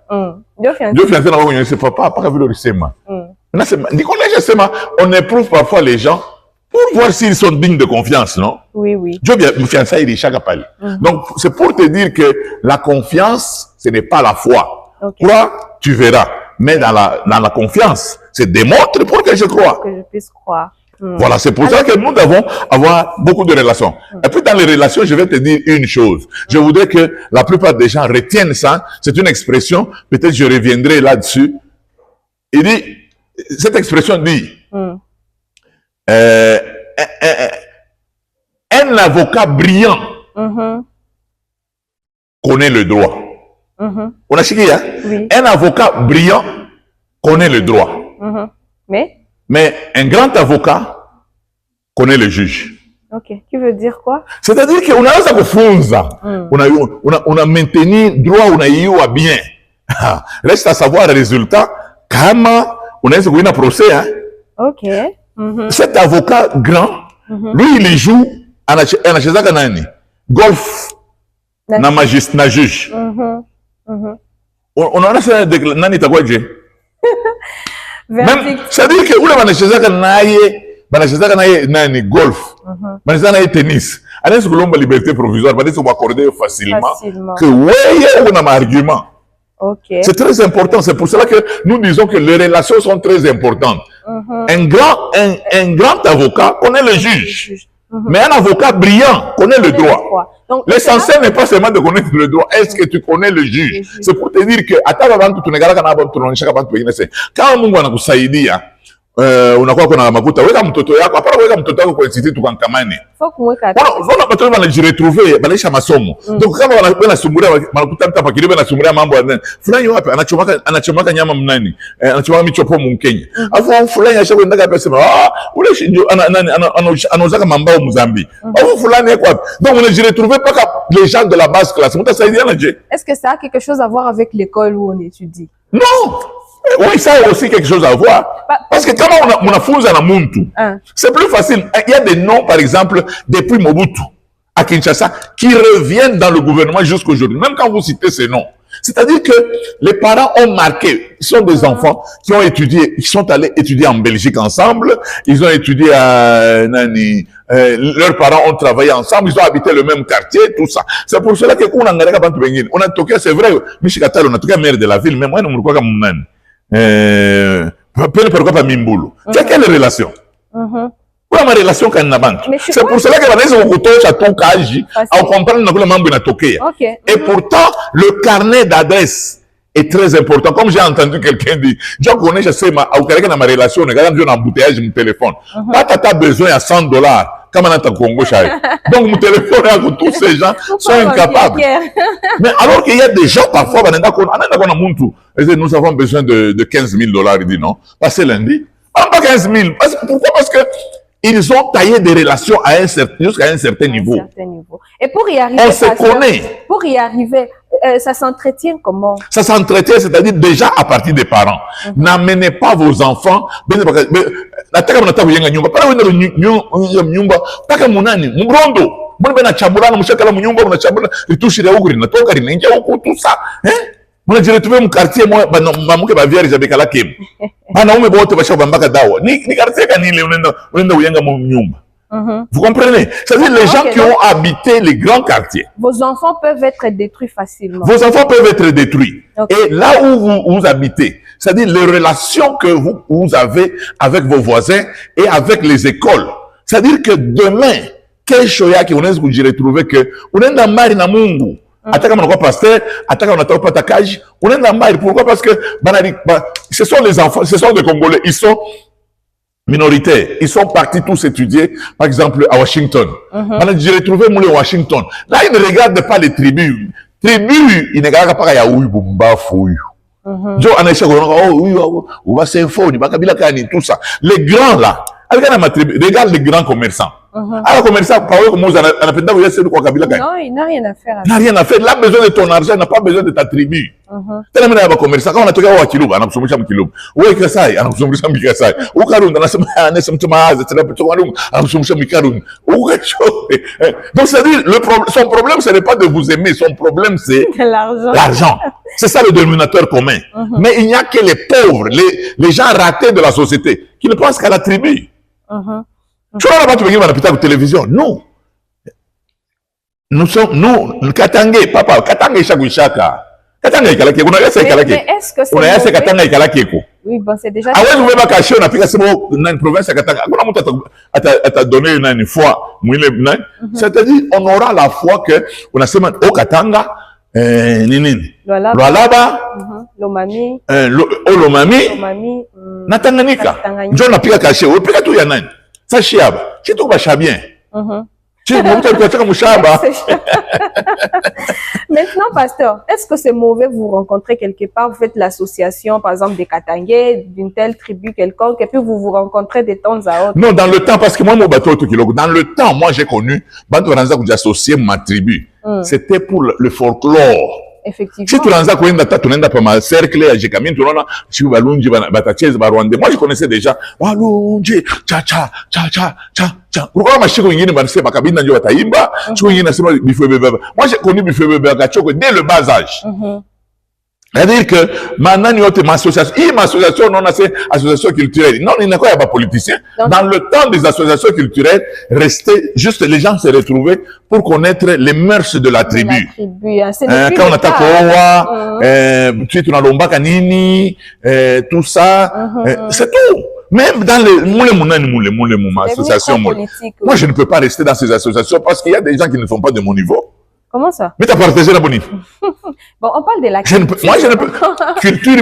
Ndio fiancé na wao c'est papa paka vile ulisema. On éprouve parfois les gens pour voir s'ils sont dignes de confiance, non? Oui, oui. Dieu bien fiancé il est chaque pali. Donc c'est pour te dire que la confiance ce n'est pas la foi. Okay. Crois, tu verras. Mais dans la confiance, c'est démontre pour que je croie. Pour que je puisse croire. Voilà, c'est pour ça que nous devons avoir beaucoup de relations. Et puis dans les relations, je vais te dire une chose. Je voudrais que la plupart des gens retiennent ça. C'est une expression, peut-être je reviendrai là-dessus. Il dit, cette expression dit, un avocat brillant connaît le droit. On a chiqué, hein? Oui. Un avocat brillant connaît le droit. Mais un grand avocat connaît le juge. Ok, tu veux dire quoi? C'est-à-dire qu'on a ça kufunza, on a maintenu droit, on a eu à bien. Reste à savoir le résultat. Kama on a eu un procès, hein? Ok. Cet avocat grand, lui il joue à la golf, na juge. On a ça nani takwaje? Même c'est-à-dire que oula banachezaka naye nani golf, banachezaka naye tennis. Anaweza kulomba liberté provisoire, banaweza kuaccorder facilement que wewe una argument. Okay. C'est très important, c'est pour cela que nous disons que les relations sont très importantes. Un grand avocat connaît le juge, mais un avocat brillant connaît le droit. L'essentiel n'est pas seulement de connaître le droit, est-ce que tu connais le juge? C'est pour te dire que quand Mungu anakusaidia unakuwa kuna makuta, weka mtoto yako, hapana weka mtoto yako kwa institut tukankamane. Wana watoto wanajiretrouver banaisha masomo. Donc kama wanasumbulia wanakuta mtu hapa kilibe anasumbulia mambo ya fulani wapi anachomaka nyama mnani, anachomaka michopo Mkenya. Alafu fulani ashakwenda ngapi asema ule ndio anauzaka mambao Mozambique. Alafu fulani yako wapi? Donc on jiretrouver paka les gens de la basse classe. Mutasaidiana je. Est-ce que ça a quelque chose à voir avec l'école où on étudie? Non. Oui, ça a aussi quelque chose à voir. Parce que quand on a fouillé dans Muntu, c'est plus facile. Il y a des noms, par exemple, depuis Mobutu. à Kinshasa qui reviennent dans le gouvernement jusqu'aujourd'hui, même quand vous citez ces noms. C'est-à-dire que les parents ont marqué, ils sont des enfants qui ont étudié, qui sont allés étudier en Belgique ensemble, ils ont étudié à Nani, leurs parents ont travaillé ensemble, ils ont habité le même quartier, tout ça. C'est pour cela que on a toqué, c'est vrai, Michikatal, on a toqué maire de la ville, mais moi, on me croit comme Nani. Pourquoi pas Mimbulu? Tu as quelle relation? Pour ma relation avec la banque. C'est pour cela que les gens à ton cas, à comprendre que le membre est toqué. Et pourtant, le carnet d'adresse est très important. Comme j'ai entendu quelqu'un dire, je connais, je sais, ma relation, regarde, j'ai un embouteillage mon téléphone. Pas t'as besoin à $100. Comme on a au Congo, donc mon téléphone, tous ces gens sont incapables. Mais alors qu'il y a des gens parfois, nous avons besoin de $15 000. Il dit non, passez lundi. Pas 15 000. Pourquoi? Parce que ils ont taillé des relations jusqu'à un certain niveau. Et pour y arriver, on se connaît. Pour y arriver, ça s'entretient comment? Ça s'entretient, c'est-à-dire déjà à partir des parents. N'amenez pas vos enfants. Moi, j'ai retrouvé mon quartier, moi, maman qui va vierge, j'avais qu'à la kem. Vous comprenez? C'est-à-dire les gens qui ont habité les grands quartiers. Vos enfants peuvent être détruits facilement. Vos enfants peuvent être détruits. Et là où vous habitez, c'est-à-dire les relations que vous avez avec vos voisins et avec les écoles. C'est-à-dire que demain, quel choya qui on est que j'ai retrouvé que on est dans mari na mungu. Attaque mon pasteur, attaque on attend pas ta cage. On est dans mari. Pourquoi? Parce que ce sont les enfants, ce sont des Congolais. Ils sont minoritaires. Ils sont partis tous étudier, par exemple, à Washington. J'ai retrouvé mon Washington. Là, ils ne regardent pas les tribus. Tribus, ils ne regardent pas Yaoui, Bumba, Fouille. Tout ça. Les grands là, regarde les grands commerçants. Alors, commerçant, non, il n'a rien à faire. Il n'a rien à faire. Il a besoin de ton argent, il n'a pas besoin de ta tribu. Tellement il y a commerçant. Quand on a tout à Kiloub, on a besoin de Kiloub. Où est-ce que ça est? On a besoin de Kiloub. Où Karoun, on a donc, c'est-à-dire, son problème, ce n'est pas de vous aimer, son problème, c'est l'argent. C'est ça le dénominateur commun. Mais il n'y a que les pauvres, les gens ratés de la société, qui ne pensent qu'à la tribu. Tu vois là-bas, tu veux dire, la télévision. Nous, Katangé, papa, Katangé, Chaka. Katangé, Kalake, on a essayé Kalake. Mais est-ce que c'est. On a essayé Katangé, Kalake. Oui, bon, c'est déjà. Ah ouais, vous pouvez pas cacher, on a pris une province à Katanga. On a donné une foi, c'est-à-dire, on aura la foi que, on a seulement au Katanga, Lualaba, Lomami, Olomami, Natanganika. John a pris à cacher, on a pris à tout Yanan. Ça chiab. Tu trouves ça bien. Maintenant, pasteur, est-ce que c'est mauvais vous rencontrez quelque part, vous faites l'association, par exemple, des Katangais, d'une telle tribu quelconque, et puis vous vous rencontrez de temps à autre? Non, dans le temps, parce que moi, dans le temps, moi, j'ai connu, j'ai associé ma tribu. C'était pour le folklore. Effectivement. Si tu n'as pas ma cercle, j'ai caminé, tu n'as si Walunji, Batachez, Barwande. Moi, je connaissais déjà Walunji, cha. Pourquoi ma chérie est venue ma cabine dans Taïba? Moi, j'ai connu Bifebe Gachoko dès le bas âge. C'est-à-dire que maintenant, il y a ma association, non, c'est association culturelle. Non, il n'y a pas de politicien. Dans le temps des associations culturelles, juste les gens se retrouvaient pour connaître les mœurs de la tribu. Quand on attaque Owa, tu es dans l'Omba Kanini, tout ça, c'est tout. Même dans les associations, moi, je ne peux pas rester dans ces associations parce qu'il y a des gens qui ne sont pas de mon niveau. Comment ça? Mais tu as partagé la bonne. Bon, on parle de la culture. Moi, je ne peux. Culture,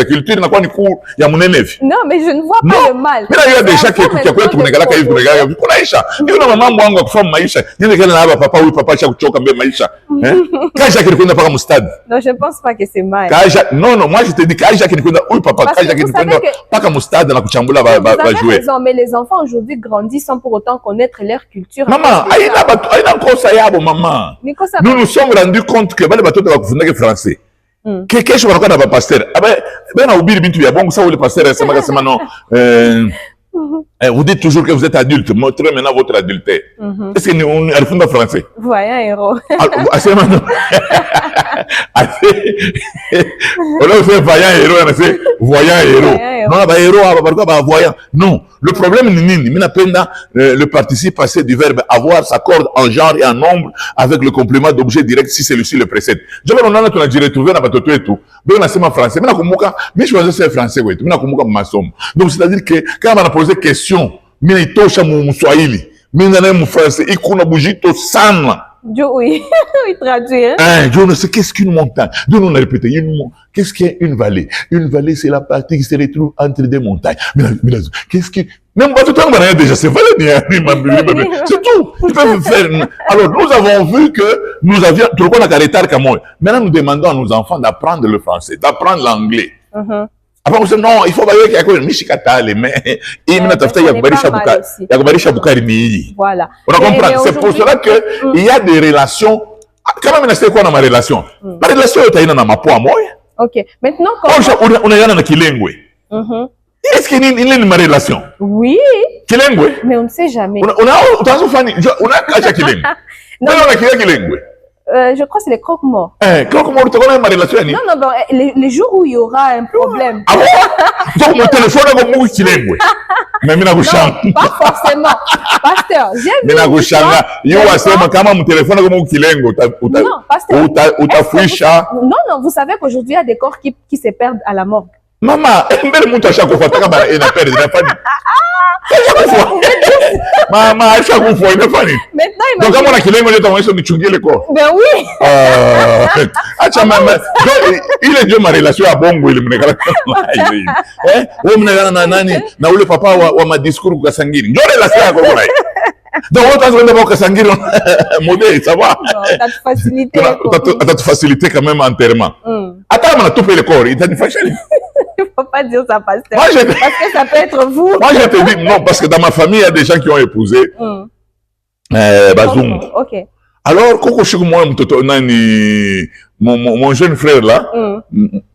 culture, n'a pas de cours. Il y a mon élève. Non, mais je ne vois pas le mal. Mais là, il y a des gens qui ont pour les gars qui regardent. Pour Maïcha. Il y a maman, moi, on femme Maïcha. Il y a des gens qui papa, oui, papa, chaque chose comme Maïcha. Quand Jacques ne pas comme stade. Non, je ne pense pas que c'est mal. Non, moi, je te dis, quand Jacques ne connaît oui, papa, quand Jacques ne connaît pas comme stade, dans la Kuchambula va jouer. Mais les enfants aujourd'hui grandissent sans pour autant connaître leur culture. Maman, il y a encore ça, maman. Nous nous sommes rendus compte que les bateaux de français. Qu'est-ce que je raconte à ma pasteur? Ah ben, on a oublié le bintu, il y a bon, ça, où le pasteur, c'est non. Vous dites toujours que vous êtes adulte. Montrez maintenant votre adultère. Est-ce que nous arrivons en français? Voyant héros. Assez maintenant. On a fait voyant héros, on a fait voyant héros. Non, bah héros, pourquoi bah voyant? Non. Le problème n'est nini. Le participe passé du verbe avoir s'accorde en genre et en nombre avec le complément d'objet direct si celui-ci le précède. Je vais on a tout retrouvé dans bateau et tout. Ben on a c'est français. Mais je choisis c'est français ouais. Donc c'est-à-dire que quand on a posé question, mais il touche à mon swahili, mais on a mon français, il connaît bougie tout sana. Oui, il traduit. Je ne sais qu'est-ce qu'une montagne. Donc on a répété, qu'est-ce qu'est une vallée? Une vallée, c'est la partie qui se retrouve entre deux montagnes. Mais qu'est-ce que... Même pas tout le temps, déjà, c'est vallée. C'est tout. Ils peuvent faire... Alors, nous avons vu que nous avions... Tout le monde a carré tard comme moi. Maintenant, nous demandons à nos enfants d'apprendre le français, d'apprendre l'anglais. Après, on se dit, non, il faut bailler qu'il y a quoi, Michikatale, mais il y a voilà. On a compris. C'est pour cela qu'il y a des relations. Quand même, c'est quoi dans ma relation? Ma relation est dans ma poids, moi. Ok. Maintenant, on est dans la Kilengwe. Est-ce qu'il y a une relation? Oui. Kilengwe? Mais on ne sait jamais. On a caché Kilengwe. Non, on a Kilengwe. Je crois que c'est les croque-morts. Croque-morts, tu connais ma relation? Non, bon, les jours où il y aura un problème. Ah bon? Donc mon téléphone est comme moi qui l'ai. Mais je non, pas forcément. Pasteur, j'ai vu. Comment mon téléphone est comme moi qui l'ai. Non, pasteur. Ou ta fouicha. Non, vous savez qu'aujourd'hui, il y a des corps qui se perdent à la morgue. Maman, elle me montre à chaque fois. Tu as perdu la famille. Maman, à chaque fois, il est funny. Maintenant, donc, comment on a qu'il est, on est envoyé sur le tchungé le corps. Ben oui. Il est déjà ma relation à Bongo, il me regarde. Oh, na ule papa wa madiscours kwa sangiri. Ndio relation yako kwa hiyo. Donc, on t'a demandé pour sangiri modèle, ça va. Ça te facilite. Ça te facilite quand même enterrement. Attends, on a tout fait le corps, il t'a dit facile. Il ne faut pas dire ça, pasteur. Parce que ça peut être vous. Moi, je te dis non, parce que dans ma famille, il y a des gens qui ont épousé Bazoum. Ok. Alors, mon jeune frère là,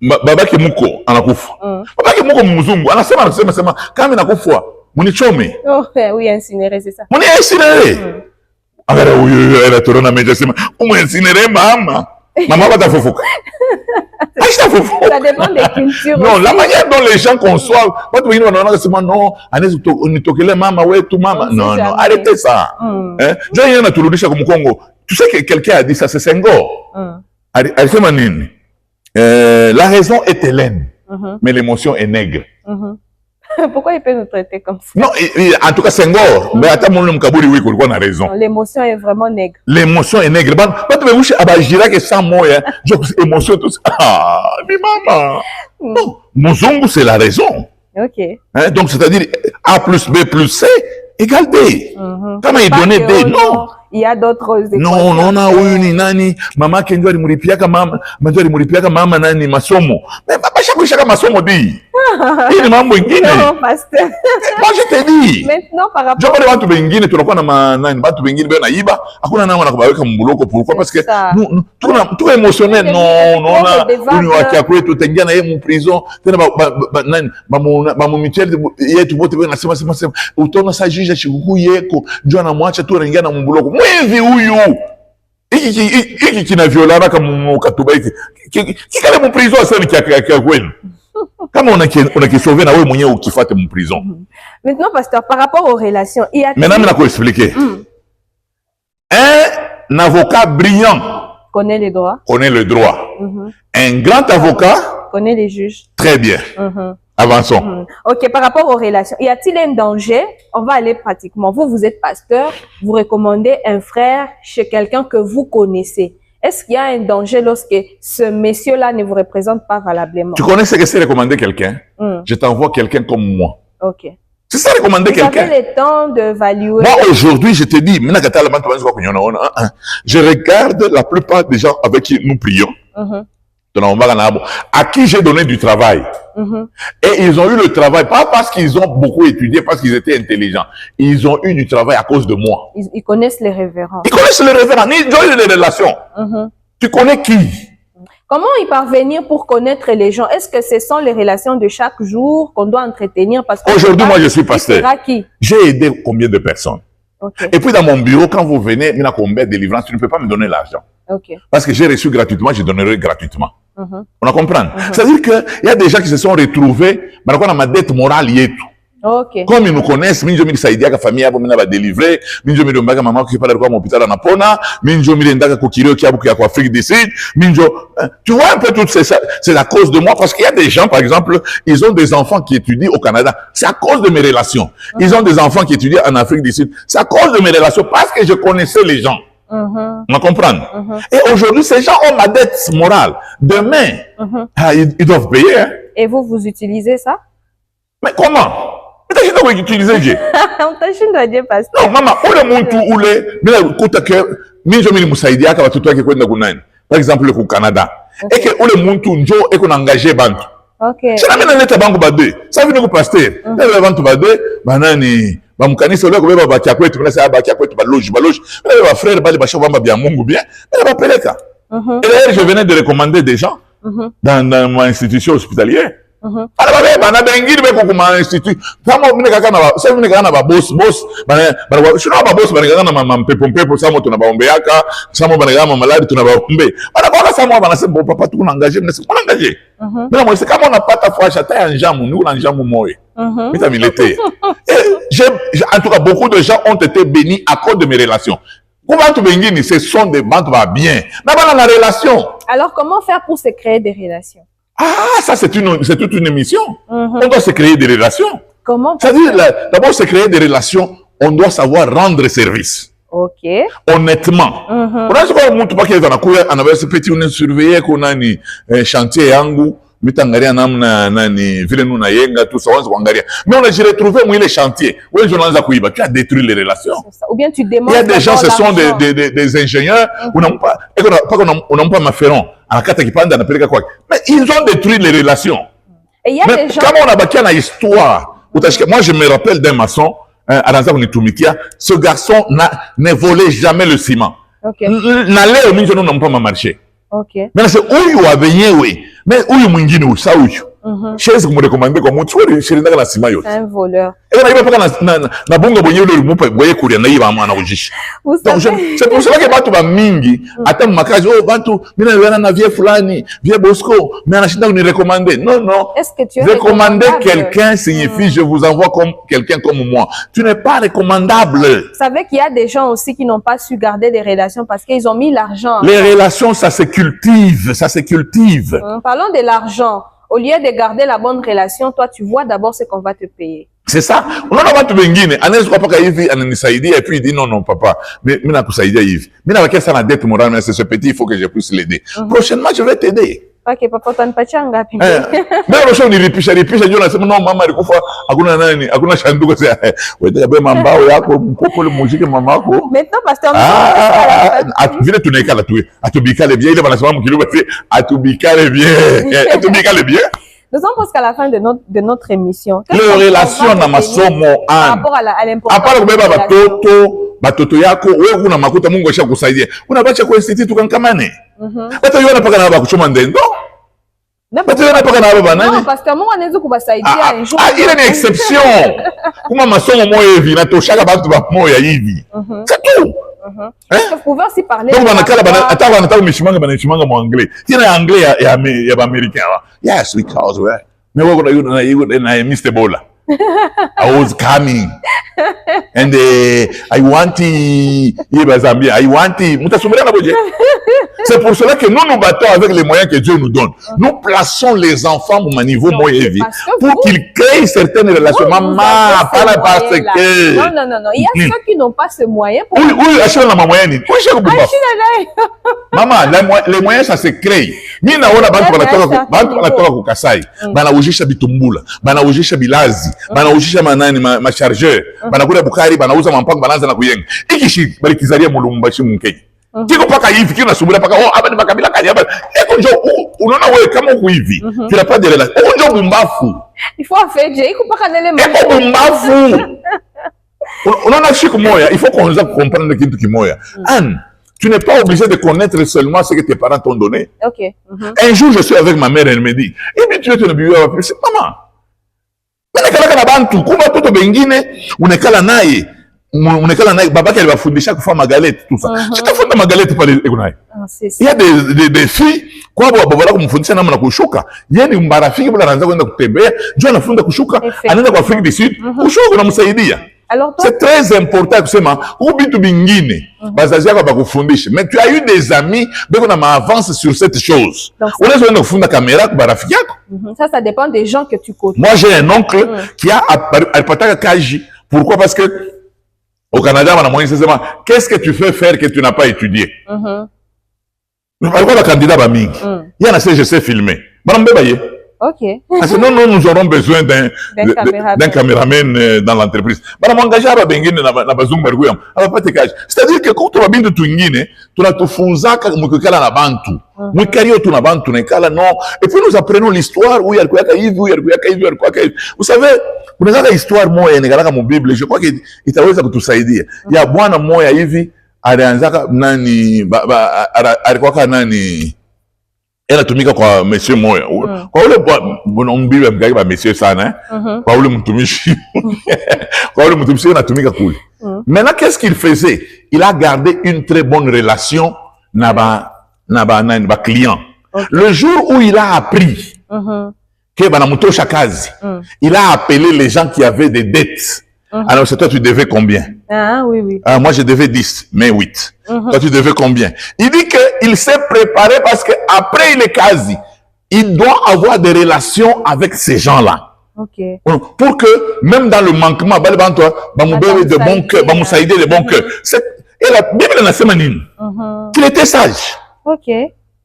Baba Kimuko, anakufa. Baba Kimuko mzungu, anasema, kama nakufa, munichome. Oh, oui, incinéré, c'est ça. Muni incinéré. Alors, oui, elle a tourné à mes jambes, on incinéré, maman. Maman va t'affoufouka. Ça dépend des cultures. Non, la manière dont les gens conçoivent. Non, non, arrêtez ça. Tu sais que quelqu'un a dit ça, c'est Senghor. La raison est hélène, mais l'émotion est nègre. Pourquoi il peut nous traiter comme ça? Non, en tout cas, Senghor, mais attends, mon Kabouri, oui, on a raison. L'émotion est vraiment nègre. L'émotion est nègre. Émotion, tout ça. Ah, mais maman. Non, Mozongo, c'est la raison. Ok. Donc, c'est-à-dire A plus B plus C égale D. Comment il donnait D? Non. Il y a d'autres équations. Non, non, non, oui, ni nani. Maman, kenjo alimuripiaka mama, manjo alimuripiaka mama nani masomo. Mais papa, chaque masomo dit. Il mambo ingine. Non, pasteur. Moi, je te dis. Maintenant, par rapport. Je parle de watu bengine, tunakuwa na nani, watu bengine bena iba, hakuna nani wanakubaweka mbuloko. Pourquoi? Parce que nous, tout émotionnel, non, non, na, uni wakia kwetu, tengia na yeye mu prison, tena nani, mamu michele, yetu bote bena sema, utona sa juge chikuku yeko, njoo anamwacha tu anaingia na mbuloko. Mwizi huyu. Hiki kina violana kama katuba hiki. Kikale mu prison asani kia kwenu. Kama unakisauver na wewe mwenyewe ukifuate mu prison. Maintenant, pasteur, par rapport aux relations, il y a... Maintenant, je vais expliquer. Un avocat brillant connaît les droits. Connaît le droit. Un grand avocat connaît les juges. Très bien. Avançons. Ok, par rapport aux relations, y a-t-il un danger? On va aller pratiquement. Vous êtes pasteur, vous recommandez un frère chez quelqu'un que vous connaissez. Est-ce qu'il y a un danger lorsque ce monsieur-là ne vous représente pas valablement? Tu connais ce que c'est recommander quelqu'un? Je t'envoie quelqu'un comme moi. Ok. C'est ça recommander quelqu'un. Vous avez le temps d'évaluer. Moi, aujourd'hui, je te dis, je regarde la plupart des gens avec qui nous prions. À qui j'ai donné du travail. Et ils ont eu le travail, pas parce qu'ils ont beaucoup étudié, parce qu'ils étaient intelligents. Ils ont eu du travail à cause de moi. Ils connaissent les révérends. Ils connaissent les révérends. Ils ont eu les relations. Tu connais qui? Comment y parvenir pour connaître les gens? Est-ce que ce sont les relations de chaque jour qu'on doit entretenir? Parce que aujourd'hui, moi, je suis pasteur. Qui? J'ai aidé combien de personnes? Okay. Et puis, dans mon bureau, quand vous venez, il y a combien de délivrances, tu ne peux pas me donner l'argent. Okay. Parce que j'ai reçu gratuitement, je donnerai gratuitement. On a compris? C'est-à-dire qu'il y a des gens qui se sont retrouvés, mais on a ma dette morale et tout. Okay. Comme ils nous connaissent, minjo mili saidia ka famille abo mina ba délivrer, minjo mili mbaga maman qui parle quoi mon hôpital na pona, minjo mili ndaka ko kirio qui abuku ya ko Afrique du Sud, minjo tu vois un peu tout c'est ça, c'est à cause de moi parce qu'il y a des gens par exemple, ils ont des enfants qui étudient au Canada, c'est à cause de mes relations. Ils ont des enfants qui étudient en Afrique du Sud, c'est à cause de mes relations parce que je connaissais les gens. On comprend. Et aujourd'hui, ces gens ont ma dette morale. Demain, ils doivent payer. Hein. Et vous utilisez ça? Mais comment? On utiliser Dieu. Non, maman, où le monde où le, mais écoute que, minjo mili musaidia ka watoto wake kwenda kunani. Par exemple, au Canada. Et que où le monde où njo et qu'on engagé bantu. Okay. C'est la même neta bangu bade. Ça veut dire que pasteur. Le bantu bade, banani, ba mukanisa ole ko beba ba kia kwetu, ça ba kia kwetu ba loge. Mais ba frère bali ba shamba bien Mungu bien. Mais ba peleka. Et d'ailleurs, je venais de recommander des gens dans mon institution hospitalière. Alors bana bengiri be ko kuma institut kama mine kaka na sasa mine kaka na ba boss bana shino ba boss bana kaka na mama mpepo samo tunabaombe yaka samo bana kama maladi tunabaombe bana kwa samo bana sema papa tu engagé mais c'est engagé mais moi c'est kama on a pas ta foi chata ya njamu ni una njamu moyo mita milete et en tout cas beaucoup de gens ont été bénis à cause de mes relations. Comment tu bengini ce sont des banques va bien na bana la relation. Alors comment faire pour se créer des relations? Ah, ça c'est toute une émission. On doit se créer des relations. Comment? C'est-à-dire, d'abord, se créer des relations, on doit savoir rendre service. Ok. Honnêtement. On a ce qu'on montre pas qu'il y a un petit, on est surveillé qu'on a un chantier yangu, mitangaria namna nani vile nous na yenga tout ça on se wangaria. Mais on a j'ai retrouvé moi les chantiers. Ouais, je n'en ai pas tu as détruit les relations. Ou bien tu demandes. Il y a des gens, ce sont des ingénieurs, on n'a pas, on n'a pas ma ferron. Mais ils ont détruit les relations. Et il y a mais des gens... Comme on a bâti une histoire, moi je me rappelle d'un maçon, ce garçon ne volait jamais le ciment. N'allait au milieu, nous n'avons pas marché. Mais c'est où il a venu, oui. Mais où il a venu, ça où chaise que me recommandait comme tu vois, c'est un ciment. Un voleur. Et on n'arrive pas na bongo bonyo le moupe boye courir na yiba mana ujishi. Donc c'est pour cela que batu ba mingi ata makazi oh batu mina yana na vie fulani vie Bosco mais anashinda ni recommander. Non. Est-ce que tu es recommander quelqu'un signifie je vous envoie comme quelqu'un comme moi. Tu n'es pas recommandable. Vous savez qu'il y a des gens aussi qui n'ont pas su garder des relations parce qu'ils ont mis l'argent. Les relations ça se cultive, Parlons de l'argent. Au lieu de garder la bonne relation, toi, tu vois d'abord ce qu'on va te payer. C'est ça. On a pas tout bengine. Anes papa kaivi ananisaidia et puis il dit non papa. Mais mina kusaidia hivi. Mina avec ça la dette morale mais c'est ce petit il faut que je puisse l'aider. Prochainement je vais t'aider. Ok papa t'anipatia ngapi? Mais le show ni ripisha ndio nasema non mama alikufa hakuna nani hakuna shanduko sasa. Wewe beba mambao yako mkopo le mujike mama yako. Maintenant pasteur vile tunaikala tu atubikale bien ile wanasema mkiluba c'est atubikale bien. Atubikale bien. Nous sommes presque à la fin de notre émission. Les relations na masomo par rapport à l'importance. Apart kubeba batoto yako wewe una makuta Mungu ashakusaidia. Unabacha kwa institute tukankamane. Bata yona paka na bakuchoma ndendo. Bata yona paka na baba nani? Non, pasteur Mungu anaweza kubasaidia un jour. Ile ni exception. Kuma masomo moyo hivi na toshaka batu ba moyo hivi. C'est tout. Vous pouvez aussi parler. Donc on a mishimanga mo anglais. Tena anglais ya américain. Yes, because we. Me wo na Mr. Bola. I was coming. And I want Zambia. I want mutasumira na boje. C'est pour cela que nous nous battons avec les moyens que Dieu nous donne. Nous plaçons les enfants au niveau moyen vie pour qu'ils créent certaines relations. Maman, pas parce que... Non. Il y a ceux qui n'ont pas ce moyen. Oui, achète la moyenne. Maman, les moyens, ça se crée. Mina wana bantu wanatoka kukasai. Bana ujisha bitumbula. Bana ujisha bilazi. Bana ujisha manani ma chargeur. Bana kula bukari. Bana uza mampango. Banaanza na kuyenga. Ikishi balikizaria mulumbashi mkenya. Kiko paka hivi kina subira paka hapa ni makabila kanyaba eko njo unaona wewe kama uko hivi kila pas de relation eko njo bumbafu il faut faire iko paka nele eko bumbafu unaona siku moja il faut qu'on comprendre kitu kimoja Tu n'es pas obligé de connaître seulement ce que tes parents t'ont donné. Ok. Un jour, je suis avec ma mère, elle me dit, eh bien, tu es ton bibi, c'est maman. Unekala na bantu, kuma toto bengine, unekala naye, baba qui va fonder chaque fois ma galette, tout ça. Tu te fondes ma galette par les économies. Il y a des filles, quoi, voilà, comme fondé na kushuka. Il y a une barafiki, pour la ranza, on a kutembea, je na funda kushuka, anenda kwa Afrique du Sud, kushuka na msaidia. C'est très important que c'est ma ubitu bingine bazazia kwa bakufundisha. Mais tu as eu des amis beko na avance sur cette chose. On a besoin de funda caméra kwa barafiki yako. Ça dépend des gens que tu côtoies. Moi j'ai un oncle qui a apataka kaji. Pourquoi? Parce que au Canada on a moyen c'est qu'est-ce que tu fais faire que tu n'as pas étudié. Pourquoi le candidat ba mingi? Il y en a je sais filmer. Madame Bebaye. Ok. Parce que non, nous aurons besoin d'un caméraman dans l'entreprise. C'est-à-dire que quand tu vas bien de Twingine, tu as tout funza mukekala na bantu. Mwikario tu na bantu nekala non. Et puis nous apprenons l'histoire où il y a quoi hivi, où il y a quoi hivi. Vous savez, kuna histoire moja inekala mu Bible, je crois que itaweza kutusaidia. Ya bwana moja hivi alianzaka nani alikuwa nani anatumika kwa monsieur moya. Kwa ule mbibi mgari ba monsieur sana kwa ule mtumishi. Kwa ule mtumishi anatumika kule. Maintenant qu'est-ce qu'il faisait? Il a gardé une très bonne relation na ba client. Le jour où il a appris que bana mutosha kazi, il a appelé les gens qui avaient des dettes. Alors, c'est toi, tu devais combien? Ah, oui, oui. Moi, je devais 10, mais 8. Toi, tu devais combien? Il dit qu'il s'est préparé parce qu'après il est quasi, il doit avoir des relations avec ces gens-là. Ok. Pour que, même dans le manquement, de bon cœur, de bon cœur. Et la Bible n'a pas dit qu'il était sage. Ok.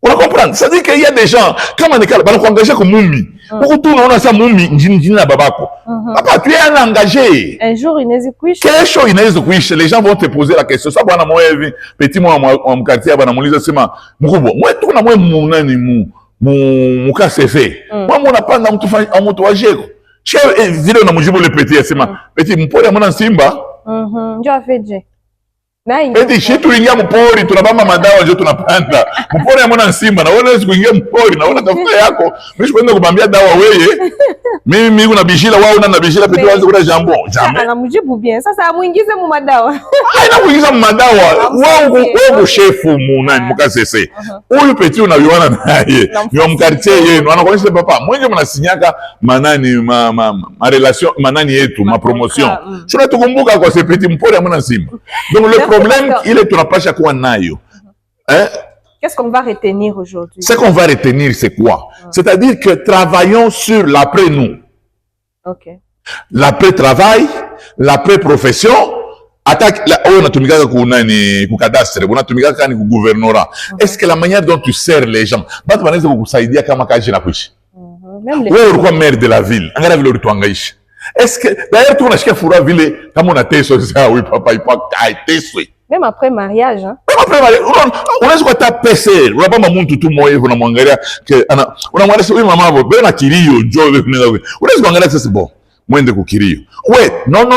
On va comprendre. Ça dit qu'il y a des gens, comme on est engagé comme Moumi. Pourquoi tout le monde a ça Moumi, Njina Babako? Papa, tu es un engagé. Un jour, il n'est pas quel chose il n'est pas les gens vont te poser la question. Ça, moi, petit moi, en quartier, c'est moi, tout le monde, mon cas, c'est fait. Moi, mon appart, on m'a tout âgé. Chez vidéo, on a mangé le petit, c'est moi. Petit, mon pote, mon simba. Tu as fait déjà. Eti shi tuingia mpori tunabamba madawa ndio tunapanda. Mpori amona nsimba na wewe kuingia mpori na wewe tafuta yako. Mimi kwenda kubambia dawa wewe. Mimi kuna bishila wao una bishila pete waanze kula jambo. Jamais. Anamjibu bien. Sasa amuingize mu madawa. Haina kuingiza mu madawa. Wao shefu munani mukasese. Huyu peti unaviona naye. Ni wa mkartie yenu. Anakuonyesha papa. Mwenye mnasinyaka manani ma relation manani yetu, ma promotion. Sio tukumbuka kwa sepeti mpori amona nsimba. Donc le problème, il est tunapasha kuwa nayo. Qu'est-ce qu'on va retenir aujourd'hui? Ce qu'on va retenir, c'est quoi? C'est-à-dire que travaillons sur l'après-nous. Ok. L'après-travail, l'après-profession. Attaque, on a tout mis ku cadastre, on a tout mis ku gouvernorat. Est-ce que la manière dont tu sers les gens, tu vas dire que ça aide kama kaji na kuishi. Même les. Ou quoi maire de la ville, angara ville où tu engaish. Est-ce que d'ailleurs tu n'as qu'à foutre ville comme on a testé ça oui papa il pas testé. Même après mariage hein. Même après mariage, on est quoi ta PC, on a pas maman tout moi on a mangaria que on a moi oui maman ben na kirio jo on est mangaria c'est bon. Moins de kirio. Ouais, non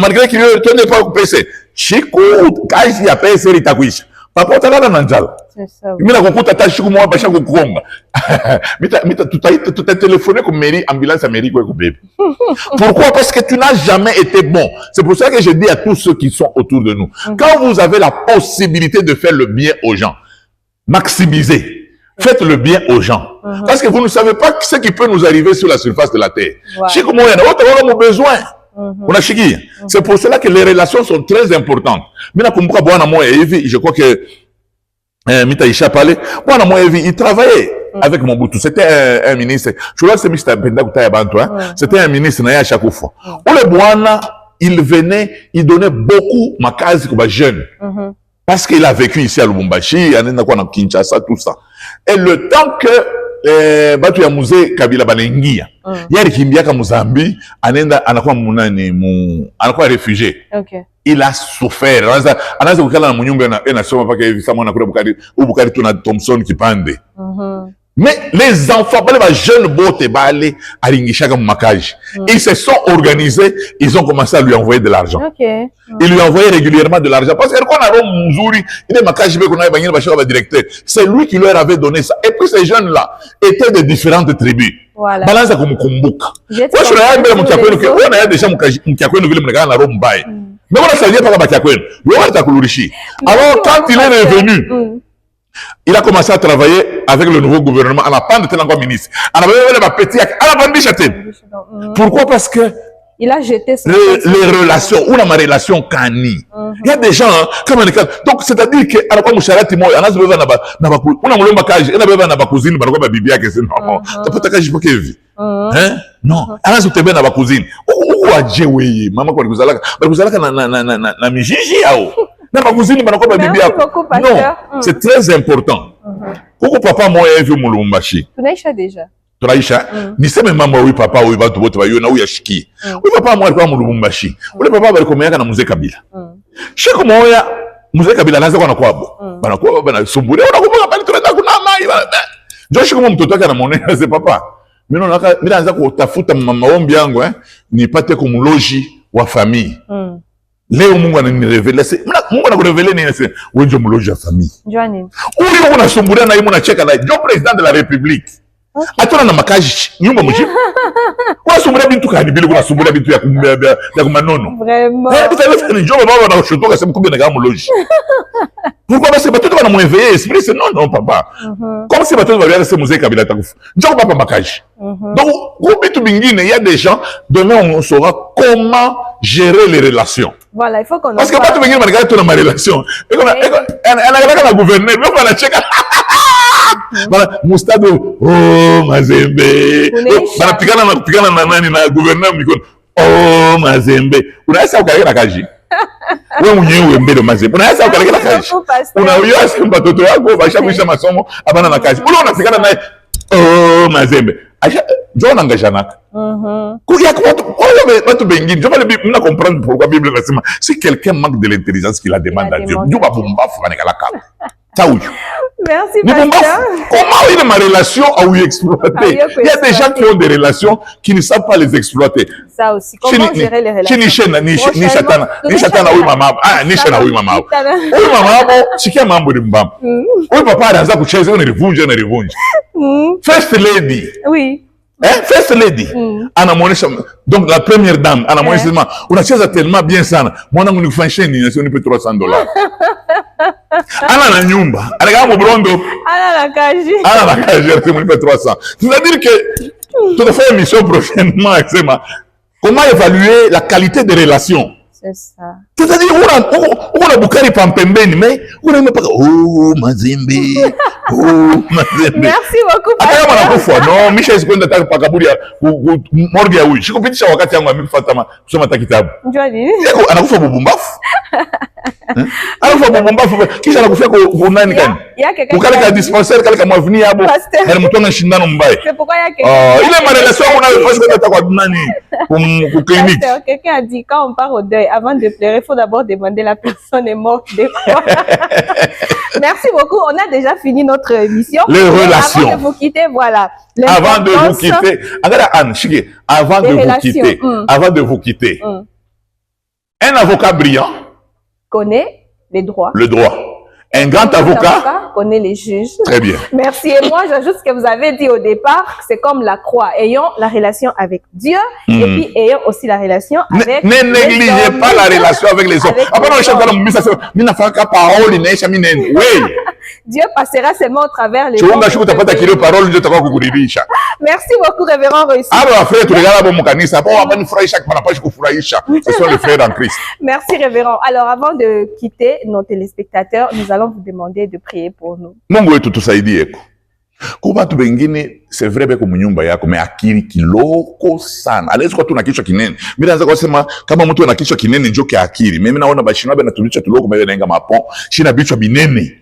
malgré kirio tu n'es pas au PC. Chico kaisi ya PC itakuisha. Papa utalala na njala. C'est ça. Mimi nakukuta hata siku moja basha kukuomba. Tu t'as téléphoné comme mairie, ambulance à mairie quoi bébé. Pourquoi? Parce que tu n'as jamais été bon. C'est pour ça que je dis à tous ceux qui sont autour de nous, quand vous avez la possibilité de faire le bien aux gens, maximisez. Faites le bien aux gens. Parce que vous ne savez pas ce qui peut nous arriver sur la surface de la terre. Chico moya, on a besoin. C'est pour cela que les relations sont très importantes. Je crois que Mita Isha parlait. Il travaillait avec Mobutu. C'était un ministre. Je crois que c'est Mr. Penda Koutaya Bantou. C'était un ministre à chaque fois. Il venait, il donnait beaucoup ma case comme jeune. Parce qu'il a vécu ici à Lubumbashi, à Kinshasa, tout ça. Et le temps que batu ya musée Kabila Balengia yari kimbiaka Mozambique anakuwa anakuwa réfugié. Okay. Il a souffert. Anaanza kukala na munyumba na soma paka hivi kama anakula Bukari, Bukari tuna Thompson Kipande. Mais les enfants, les jeunes bottes, ils se sont organisés, ils ont commencé à lui envoyer de l'argent. Okay. Ils lui envoyaient régulièrement de l'argent. Parce que quand on a directeur, c'est lui qui leur avait donné ça. Et puis ces jeunes-là étaient de différentes tribus. Voilà. Balance comme Kumbuka. Moi, je suis là, on a déjà mais on a sali pas alors quand il est revenu, il a commencé à travailler avec le nouveau gouvernement. On n'a pas de encore ministre. Pourquoi? Parce que il a jeté les relations, ou la relation cani. Il y a des gens, hein, comme un cas. Donc, c'est-à-dire que, alors, comme Moussara Timo, on a besoin d'un bakouzine, on a besoin d'un bakouzine, on a besoin d'un bibia, que c'est non. T'as pas ta cage pour qu'il vive. Hein? Non. On a besoin d'un bakouzine. Ou à Djewe, maman, quand vous allez, na mijiji, yao. Na bakouzine, on a besoin d'un bibia. Non. C'est très important. Pourquoi papa, moi, est vu mon lumbashi? Tu n'as déjà. Tunaisha ni sema mama oui papa oui watu wote waiona huyu ashiki oui papa mwa alikuwa mulubumbashi ule papa balikomeaka na mzee Kabila shiko moya mzee Kabila anaanza kwa nakwabo banakuwa banasumbulia unakumbuka pale tunataka kuna mai ndio shiko mtoto wake anamuonea ze papa mimi naanza kutafuta maombi yangu nipate kumloji wa famille leo Mungu ananirevela Mungu anakurevela nini sasa wewe ndio mloji wa famille njoo nini ule unasumbulia na yeye unacheka na ndio president de la république. Atona na makaji nyumba mjibu. Kwa sumbulia bintu kanibili kuna sumbulia bintu ya kumanono. Vraiment. Peut-être que njoo baba na ushoto kasi mkumbe na gamu loji. Pourquoi parce que bateau va nous éveiller esprit c'est non papa. Comme si bateau va bien c'est Mzee Kabila takufa. Njoo papa makaji. Donc au bitu bingine il y a des gens demain on saura comment gérer les relations. Voilà, il faut qu'on parce que bateau bingine ba regarder ma relation. Et on a la gouverner, mais on a checker. Voilà, Moustado, oh Mazembe, banapigana na nani na gouverneur mikono, oh Mazembe, unaweza ukalega kaji. Wewe mwenyewe mbele Mazembe, unaweza ukalega kaji. Unaweza simba toto yako basha kuisha masomo abana na kaji. Ule unapigana naye, oh Mazembe. Acha John angajanaka. Kuya kwa watu bengine, je vais me comprendre pourquoi Bible nasema si quelqu'un manque de l'intelligence qu'il la demande à Dieu. Dieu va bombafu kanekala kaka. Merci, pasteur. Comment est ma relation à vous exploiter? Il y a des gens qui ont des relations qui ne savent pas les exploiter. Ça aussi. Comment gérer les relations? Ni chatana, oui maman. Ah, ni chatana, oui maman. Oui maman, c'est qui mambo de mbam. Oui papa, dans un coucher, on est revunge. First lady. Oui. First lady. Donc la première dame, Anna Moïse, on a tellement bien ça. Moi, on a une fin chaîne, on a $300. Ana na nyumba, anaga mbrondo. Ana na kaji, c'est mon 300. C'est-à-dire que tu vas faire une émission prochainement, comment évaluer la qualité des relations. C'est ça. C'est-à-dire on a bukari pampembeni mais on a même pas oh Mazembe. Oh Mazembe. Merci beaucoup pasteur. Ata mwana kufwa no Michel sikwenda taka pakaburi ya morgue ya huyu. Shikupitisha wakati yangu amefuata kusoma kitabu. Njoo nini? Anakufa bubumbafu. Anakufa bubumbafu kisha anakufia kwa nani kani? Ukale ka dispensaire kale ka mwavini yabo. Na mtonga shindano mbaya. C'est pourquoi yake. Ile ma relation on a parce que t'as quoi nani au clinique. Quelqu'un a dit quand on part au deuil avant de pleurer, il faut d'abord demander la personne est morte de quoi. Merci beaucoup. On a déjà fini notre émission. Les relations. Avant de vous quitter, voilà. Avant de vous quitter, Anne, avant de vous quitter, un avocat brillant connaît les droits. Le droit. Un grand avocat connaît les juges. Très bien. Merci. Et moi, j'ajoute ce que vous avez dit au départ, c'est comme la croix. Ayons la relation avec Dieu et puis ayons aussi la relation avec les hommes. Ne négligez pas la relation avec les hommes. Dieu passera seulement au travers les hommes. Merci beaucoup, révérend Reussi. Ce sont les frères en Christ. Merci, révérend. Alors, avant de quitter nos téléspectateurs, nous allons vous demander de prier pour nous. Mungu wetu tusaidie. Kwa watu wengine c'est vrai beko mnyumba yako me akili kiloko sana. Alezi kwa tuna kichwa kinene. Mimi naanza kusema kama mtu ana kichwa kinene njoo kia akili. Mimi naona bashina bana tulicha tuloko mbele naenga mapon. Shina bichwa binene.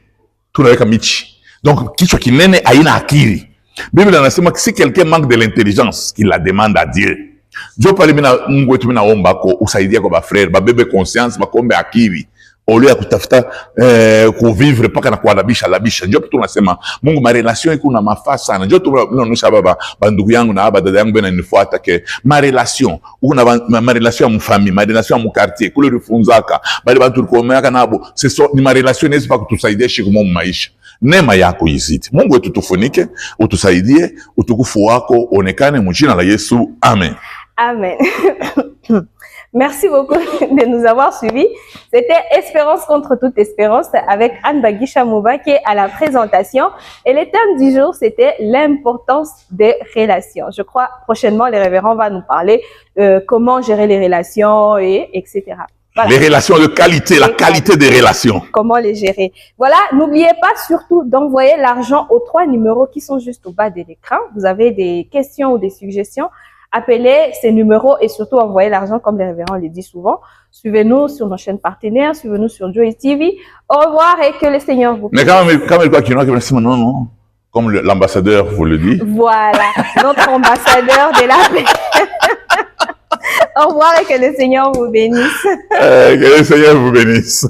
Tunaweka michi. Donc kichwa kinene haina akili. Biblia inasema que si quelqu'un manque de l'intelligence, qu'il la demande à Dieu. Dieu pale mina Mungu wetu mina omba ko usaidia kwa ba frère, ba bebe conscience, ba kombe akili. au lieu ya kutafuta kuvivre paka na kualabisha labisha. Ndio kitu nasema Mungu ma relation iko na mafaa sana. Ndio tunaonyesha baba bandugu yangu na baba dada yangu bena nifuata ke ma relation una ma relation ya mfamille, ma relation ya quartier kule rifunzaka bali bantu tukomeaka nabo ni ma relation nezi pa kutusaidia shiku mu maisha. Neema yako izidi. Mungu wetu tufunike, utusaidie, utukufu wako onekane mjina la Yesu. Amen. Amen. Merci beaucoup de nous avoir suivis. C'était Espérance contre toute espérance avec Anne Bagisha Mouba qui est à la présentation. Et le thème du jour, c'était l'importance des relations. Je crois prochainement, les révérends vont nous parler comment gérer les relations, etc. Voilà. Les relations de qualité, la qualité des relations. Comment les gérer. Voilà, n'oubliez pas surtout d'envoyer l'argent aux 3 numéros qui sont juste au bas de l'écran. Vous avez des questions ou des suggestions, appelez ces numéros et surtout envoyez l'argent comme les révérends le disent souvent. Suivez-nous sur nos chaînes partenaires, suivez-nous sur Joy TV. Au revoir et que le Seigneur vous bénisse. Mais quand même, non, comme l'ambassadeur vous le dit. Voilà, notre ambassadeur de la paix. Au revoir et que le Seigneur vous bénisse. Que le Seigneur vous bénisse.